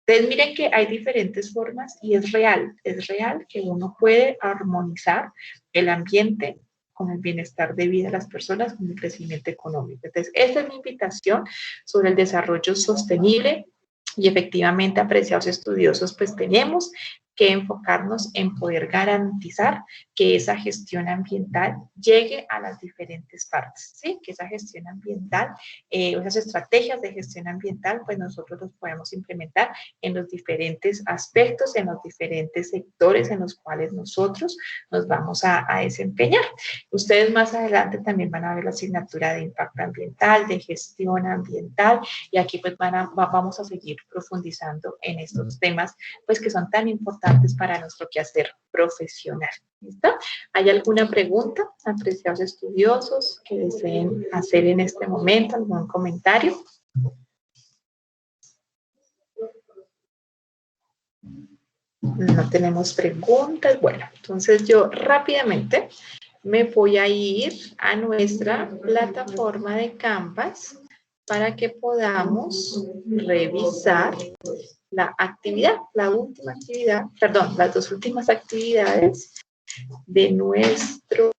Entonces, miren que hay diferentes formas y es real que uno puede armonizar el ambiente con el bienestar de vida de las personas, con el crecimiento económico. Entonces, esta es mi invitación sobre el desarrollo sostenible y efectivamente, apreciados estudiosos, pues tenemos que enfocarnos en poder garantizar que esa gestión ambiental llegue a las diferentes partes, ¿sí? Que esa gestión ambiental, esas estrategias de gestión ambiental, pues nosotros los podemos implementar en los diferentes aspectos, en los diferentes sectores en los cuales nosotros nos vamos a desempeñar. Ustedes más adelante también van a ver la asignatura de impacto ambiental, de gestión ambiental, y aquí pues vamos a seguir profundizando en estos temas, pues que son tan importantes para nuestro quehacer profesional. ¿Listo? ¿Hay alguna pregunta, apreciados estudiosos, que deseen hacer en este momento? ¿Algún comentario? No tenemos preguntas. Bueno, entonces yo rápidamente me voy a ir a nuestra plataforma de Canvas para que podamos revisar la actividad, la última actividad, perdón, las dos últimas actividades de nuestra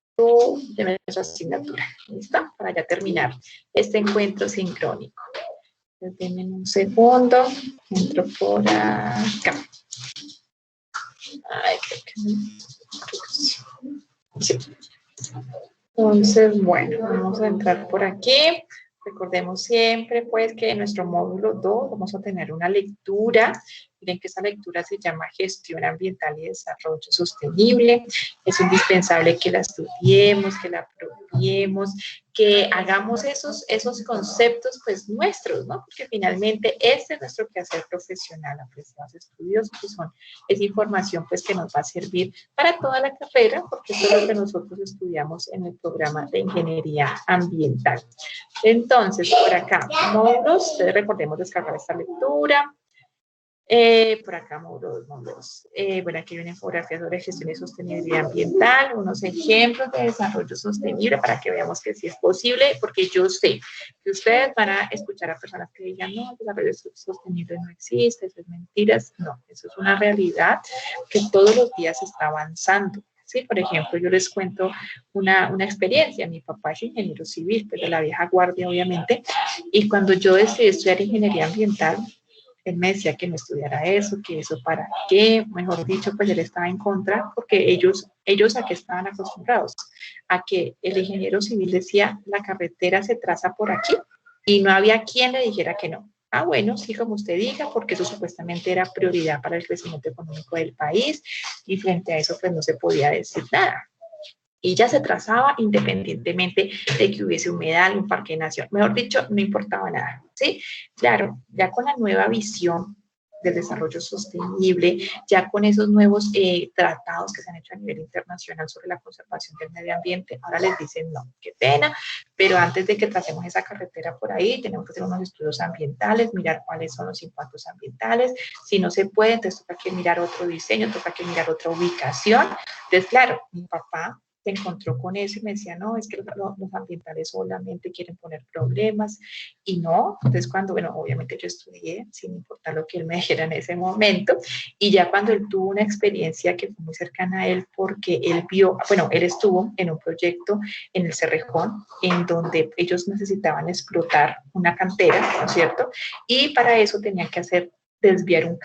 asignatura. ¿Listo? Para ya terminar este encuentro sincrónico. Denme un segundo, entro por acá. Ay, creo que sí. Entonces, bueno, vamos a entrar por aquí. Recordemos siempre, pues, que en nuestro módulo 2 vamos a tener una lectura. Miren que esa lectura se llama Gestión Ambiental y Desarrollo Sostenible. Es indispensable que la estudiemos, que la apropiemos, que hagamos esos conceptos, pues, nuestros, ¿no? Porque finalmente este es nuestro quehacer profesional, apreciados estudiosos, que es información, pues, que nos va a servir para toda la carrera, porque esto es lo que nosotros estudiamos en el programa de Ingeniería Ambiental. Entonces, por acá, módulos, ustedes recordemos descargar esta lectura. Por acá, módulo 2. Bueno, aquí hay una infografía sobre gestión y sostenibilidad ambiental, unos ejemplos de desarrollo sostenible para que veamos que sí es posible, porque yo sé que ustedes van a escuchar a personas que digan, no, el desarrollo sostenible no existe, eso es mentiras. No, eso es una realidad que todos los días está avanzando. Sí, por ejemplo, yo les cuento una experiencia. Mi papá es ingeniero civil, pues de la vieja guardia, obviamente, y cuando yo decidí estudiar ingeniería ambiental, él me decía que no estudiara eso, que eso para qué, mejor dicho, pues él estaba en contra, porque ellos a qué estaban acostumbrados, a que el ingeniero civil decía, la carretera se traza por aquí, y no había quien le dijera que no. Ah, bueno, sí, como usted diga, porque eso supuestamente era prioridad para el crecimiento económico del país, y frente a eso, pues no se podía decir nada. Y ya se trazaba independientemente de que hubiese humedal, un parque nacional. Mejor dicho, no importaba nada, ¿sí? Claro, ya con la nueva visión del desarrollo sostenible, ya con esos nuevos tratados que se han hecho a nivel internacional sobre la conservación del medio ambiente, ahora les dicen, no, qué pena, pero antes de que tracemos esa carretera por ahí, tenemos que hacer unos estudios ambientales, mirar cuáles son los impactos ambientales. Si no se puede, entonces toca que mirar otro diseño, toca que mirar otra ubicación. Entonces, claro, mi papá se encontró con eso y me decía, no, es que los ambientales solamente quieren poner problemas, y no. Entonces cuando, bueno, obviamente yo estudié sin importar lo que él me dijera en ese momento, y ya cuando él tuvo una experiencia que fue muy cercana a él, porque él vio, bueno, él estuvo en un proyecto en el Cerrejón, en donde ellos necesitaban explotar una cantera, ¿no es cierto? Y para eso tenían que desviar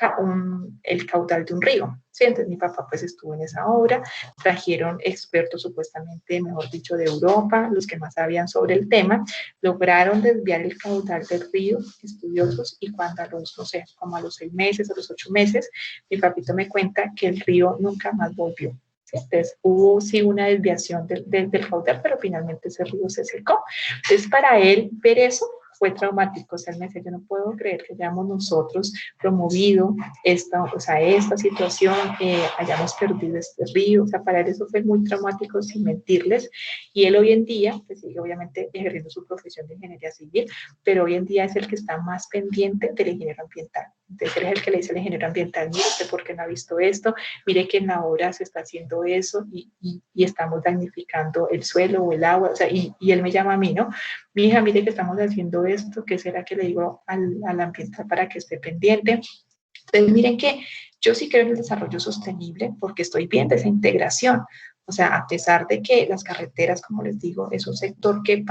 el caudal de un río. Sí, entonces mi papá pues estuvo en esa obra, trajeron expertos supuestamente, mejor dicho, de Europa, los que más sabían sobre el tema, lograron desviar el caudal del río, estudiosos, y cuando a los, no sé, como a los 6 meses, a los 8 meses, mi papito me cuenta que el río nunca más volvió. ¿Sí? Entonces hubo sí una desviación del caudal, pero finalmente ese río se secó. Entonces para él ver eso fue traumático. O sea, él me decía, yo no puedo creer que hayamos nosotros promovido esta situación, hayamos perdido este río. O sea, para él eso fue muy traumático, sin mentirles. Y él hoy en día, pues sigue obviamente ejerciendo su profesión de ingeniería civil, pero hoy en día es el que está más pendiente del ingeniero ambiental. Entonces él es el que le dice al ingeniero ambiental, mire usted por qué no ha visto esto, mire que en la obra se está haciendo eso y estamos damnificando el suelo o el agua. O sea, y él me llama a mí, ¿no? Mi hija, mire que estamos haciendo esto, ¿qué será que le digo al ambiental para que esté pendiente? Entonces, miren que yo sí creo en el desarrollo sostenible porque estoy viendo esa integración. O sea, a pesar de que las carreteras, como les digo, es un sector que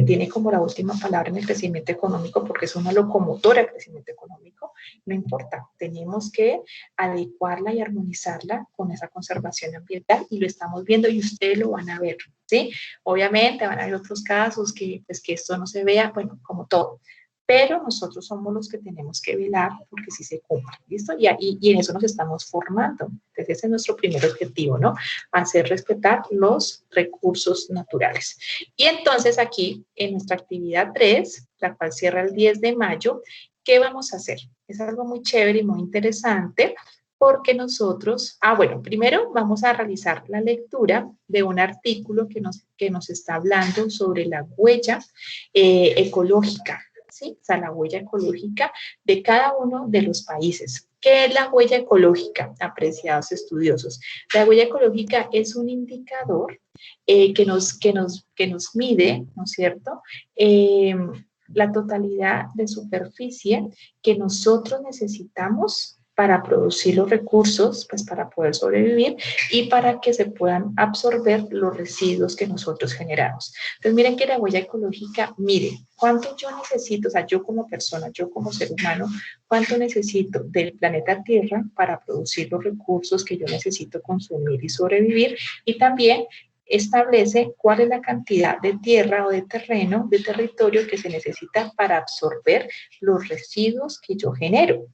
tiene como la última palabra en el crecimiento económico porque es una locomotora del crecimiento económico, no importa, tenemos que adecuarla y armonizarla con esa conservación ambiental y lo estamos viendo y ustedes lo van a ver, ¿sí? Obviamente van a haber otros casos que, pues, que esto no se vea, bueno, como todo, pero nosotros somos los que tenemos que velar porque sí se cumpla, ¿listo? Y en eso nos estamos formando. Entonces ese es nuestro primer objetivo, ¿no? Hacer respetar los recursos naturales. Y entonces aquí, en nuestra actividad 3, la cual cierra el 10 de mayo, ¿qué vamos a hacer? Es algo muy chévere y muy interesante porque nosotros, bueno, primero vamos a realizar la lectura de un artículo que nos está hablando sobre la huella ecológica, ¿sí? O sea, la huella ecológica de cada uno de los países. ¿Qué es la huella ecológica, apreciados estudiosos? La huella ecológica es un indicador que nos mide, ¿no es cierto?, la totalidad de superficie que nosotros necesitamos para producir los recursos, pues para poder sobrevivir y para que se puedan absorber los residuos que nosotros generamos. Entonces miren que la huella ecológica, mire, ¿cuánto yo necesito? O sea, yo como persona, yo como ser humano, ¿cuánto necesito del planeta Tierra para producir los recursos que yo necesito consumir y sobrevivir? Y también establece cuál es la cantidad de tierra o de terreno, de territorio que se necesita para absorber los residuos que yo genero.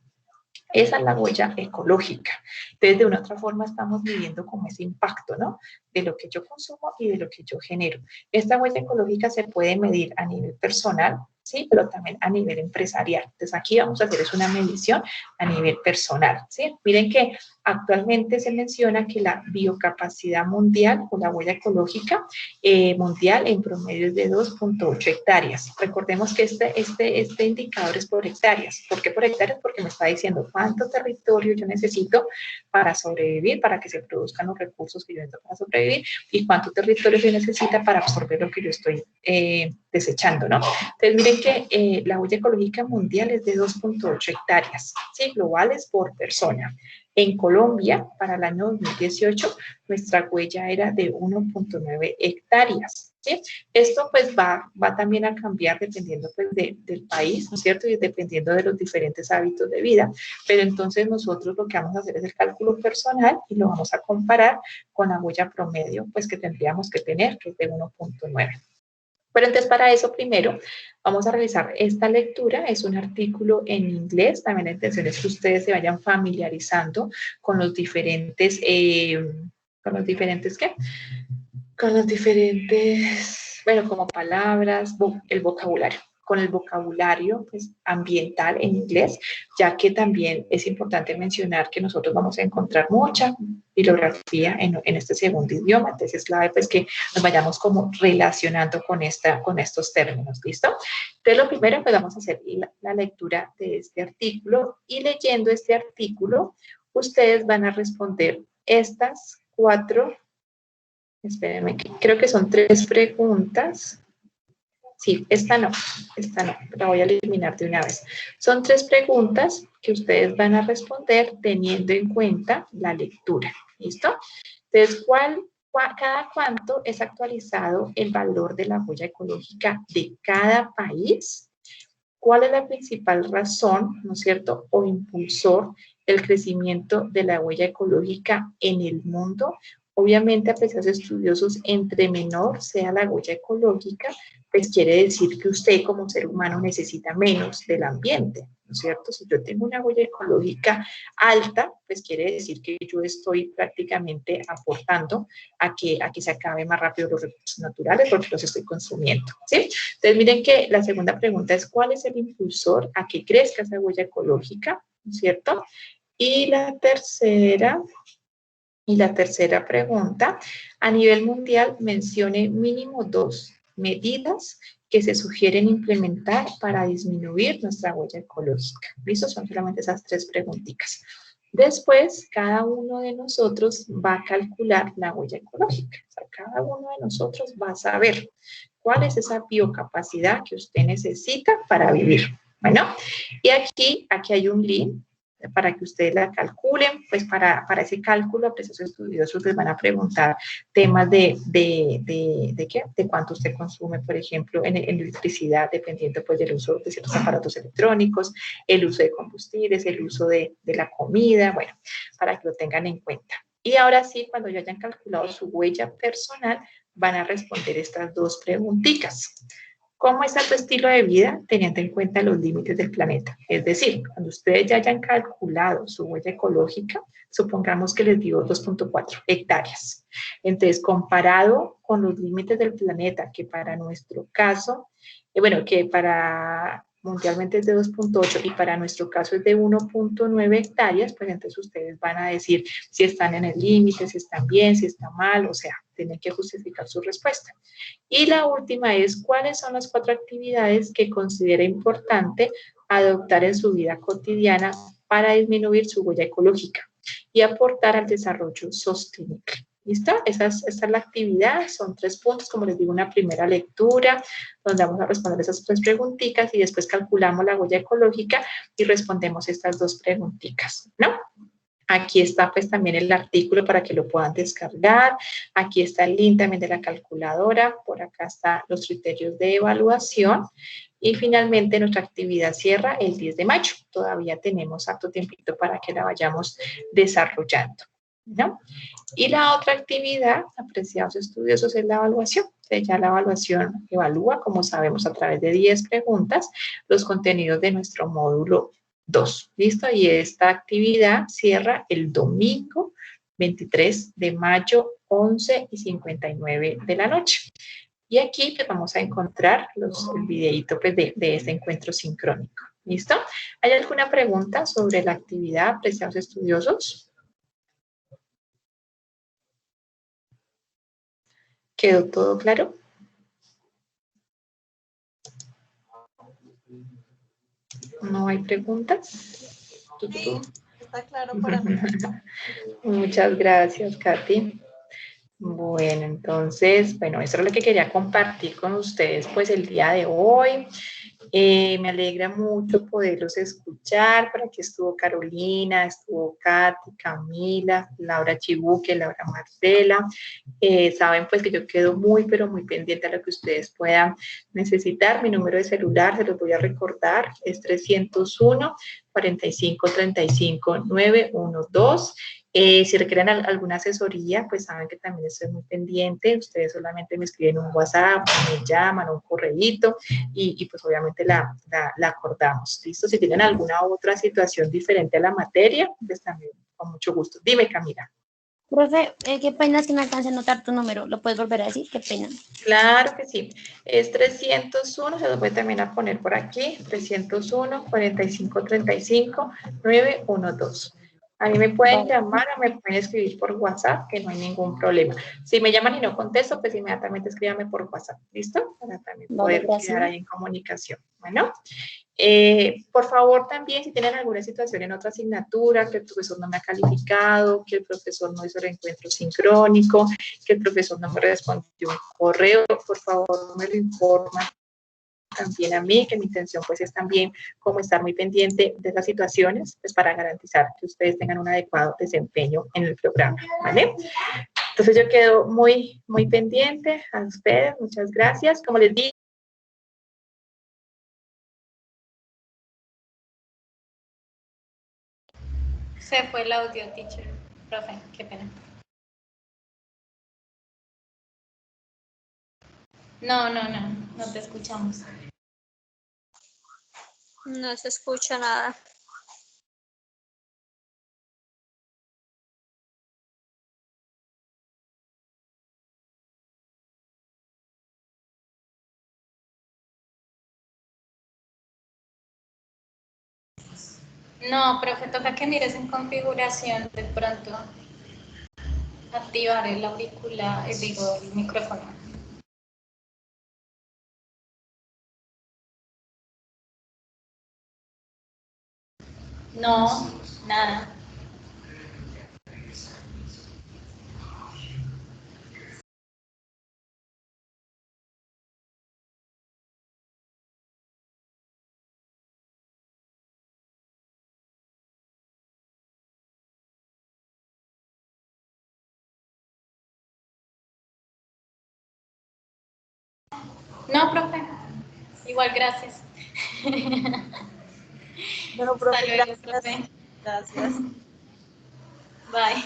Esa es la huella ecológica. Entonces, de una u otra forma, estamos viviendo como ese impacto, ¿no? De lo que yo consumo y de lo que yo genero. Esta huella ecológica se puede medir a nivel personal, ¿sí? Pero también a nivel empresarial. Entonces, aquí vamos a hacer es una medición a nivel personal, ¿sí? Miren que actualmente se menciona que la biocapacidad mundial o la huella ecológica mundial en promedio es de 2.8 hectáreas. Recordemos que este indicador es por hectáreas. ¿Por qué por hectáreas? Porque me está diciendo cuánto territorio yo necesito para sobrevivir, para que se produzcan los recursos que yo necesito para sobrevivir y cuánto territorio se necesita para absorber lo que yo estoy desechando, ¿no? Entonces, miren que la huella ecológica mundial es de 2.8 hectáreas, ¿sí? Globales por persona. En Colombia, para el año 2018, nuestra huella era de 1.9 hectáreas, ¿sí? Esto pues va también a cambiar dependiendo pues del país, ¿no es cierto? Y dependiendo de los diferentes hábitos de vida, pero entonces nosotros lo que vamos a hacer es el cálculo personal y lo vamos a comparar con la huella promedio pues que tendríamos que tener, que es de 1.9. Pero entonces para eso primero vamos a realizar esta lectura, es un artículo en inglés, también la intención es que ustedes se vayan familiarizando con los diferentes, bueno, como palabras, el vocabulario, con el vocabulario pues, ambiental en inglés, ya que también es importante mencionar que nosotros vamos a encontrar mucha bibliografía en este segundo idioma, entonces es clave pues que nos vayamos como relacionando con estos términos, ¿listo? Entonces lo primero pues vamos a hacer la lectura de este artículo y leyendo este artículo ustedes van a responder estas 4, espérenme, creo que son 3 preguntas. Sí, esta no, la voy a eliminar de una vez. Son 3 preguntas que ustedes van a responder teniendo en cuenta la lectura, ¿listo? Entonces, cada cuánto es actualizado el valor de la huella ecológica de cada país? ¿Cuál es la principal razón, no es cierto, o impulsor del crecimiento de la huella ecológica en el mundo? Obviamente, a pesar de estudiosos, entre menor sea la huella ecológica, pues quiere decir que usted como ser humano necesita menos del ambiente, ¿no es cierto? Si yo tengo una huella ecológica alta, pues quiere decir que yo estoy prácticamente aportando a que se acabe más rápido los recursos naturales porque los estoy consumiendo, ¿sí? Entonces, miren que la segunda pregunta es, ¿cuál es el impulsor a que crezca esa huella ecológica? ¿No es cierto? Y la tercera pregunta, a nivel mundial mencione mínimo 2 medidas que se sugieren implementar para disminuir nuestra huella ecológica. ¿Listo? Son solamente esas 3 preguntitas. Después, cada uno de nosotros va a calcular la huella ecológica. O sea, cada uno de nosotros va a saber cuál es esa biocapacidad que usted necesita para vivir. Bueno, y aquí hay un link para que ustedes la calculen. Pues para ese cálculo, a precios estudiosos les van a preguntar temas ¿de qué? De cuánto usted consume, por ejemplo, en electricidad, dependiendo pues del uso de ciertos aparatos electrónicos, el uso de combustibles, el uso de la comida, bueno, para que lo tengan en cuenta. Y ahora sí, cuando ya hayan calculado su huella personal, van a responder estas dos preguntitas. ¿Cómo está tu estilo de vida teniendo en cuenta los límites del planeta? Es decir, cuando ustedes ya hayan calculado su huella ecológica, supongamos que les dio 2.4 hectáreas. Entonces, comparado con los límites del planeta, que para nuestro caso, bueno, que para mundialmente es de 2.8 y para nuestro caso es de 1.9 hectáreas, pues entonces ustedes van a decir si están en el límite, si están bien, si está mal, o sea, tienen que justificar su respuesta. Y la última es, ¿cuáles son las 4 actividades que considera importante adoptar en su vida cotidiana para disminuir su huella ecológica y aportar al desarrollo sostenible? ¿Listo? Esta es la actividad, son 3 puntos, como les digo, una primera lectura, donde vamos a responder esas 3 preguntitas y después calculamos la huella ecológica y respondemos estas 2 preguntitas, ¿no? Aquí está pues también el artículo para que lo puedan descargar. Aquí está el link también de la calculadora. Por acá están los criterios de evaluación. Y finalmente nuestra actividad cierra el 10 de mayo. Todavía tenemos harto tiempito para que la vayamos desarrollando, ¿no? Y la otra actividad, apreciados estudiosos, es la evaluación. Ya la evaluación evalúa, como sabemos, a través de 10 preguntas, los contenidos de nuestro módulo 2. ¿Listo? Y esta actividad cierra el domingo 23 de mayo, 11:59 de la noche. Y aquí pues, vamos a encontrar el videito pues, de este encuentro sincrónico. ¿Listo? ¿Hay alguna pregunta sobre la actividad, apreciados estudiosos? ¿Quedó todo claro? ¿No hay preguntas? Sí, está claro para mí. Muchas gracias, Katy. Bueno, entonces, bueno, eso es lo que quería compartir con ustedes pues el día de hoy. Me alegra mucho poderlos escuchar. Por aquí estuvo Carolina, estuvo Katy, Camila, Laura Chibuque, Laura Marcela. Saben pues que yo quedo muy, pero muy pendiente a lo que ustedes puedan necesitar. Mi número de celular, se los voy a recordar, es 301 45 35 912. Si requieren alguna asesoría, pues saben que también estoy muy pendiente. Ustedes solamente me escriben un WhatsApp, me llaman, un correíto y pues obviamente la acordamos. ¿Listo? Si tienen alguna otra situación diferente a la materia, pues también con mucho gusto. Dime, Camila. Profe, qué pena es que no alcance a notar tu número. ¿Lo puedes volver a decir? Qué pena. Claro que sí. Es 301, se los voy también a poner por aquí, 301 45 35 912. A mí me pueden llamar o me pueden escribir por WhatsApp, que no hay ningún problema. Si me llaman y no contesto, pues inmediatamente escríbame por WhatsApp, ¿listo? Para también poder quedar ahí en comunicación. Bueno, por favor también, si tienen alguna situación en otra asignatura, que el profesor no me ha calificado, que el profesor no hizo el encuentro sincrónico, que el profesor no me respondió un correo, por favor me lo informan también a mí, que mi intención pues es también como estar muy pendiente de esas situaciones, pues para garantizar que ustedes tengan un adecuado desempeño en el programa, ¿vale? Entonces yo quedo muy, muy pendiente a ustedes, muchas gracias. Como les digo, Se fue el audio, teacher. Profe, qué pena. No te escuchamos. No se escucha nada. No, profe, toca que mires en configuración de pronto. Activar el auricular, digo, el micrófono. No, nada. No, profe. Igual, gracias. Bueno, profe, Hasta luego, gracias. profe. Gracias. Bye.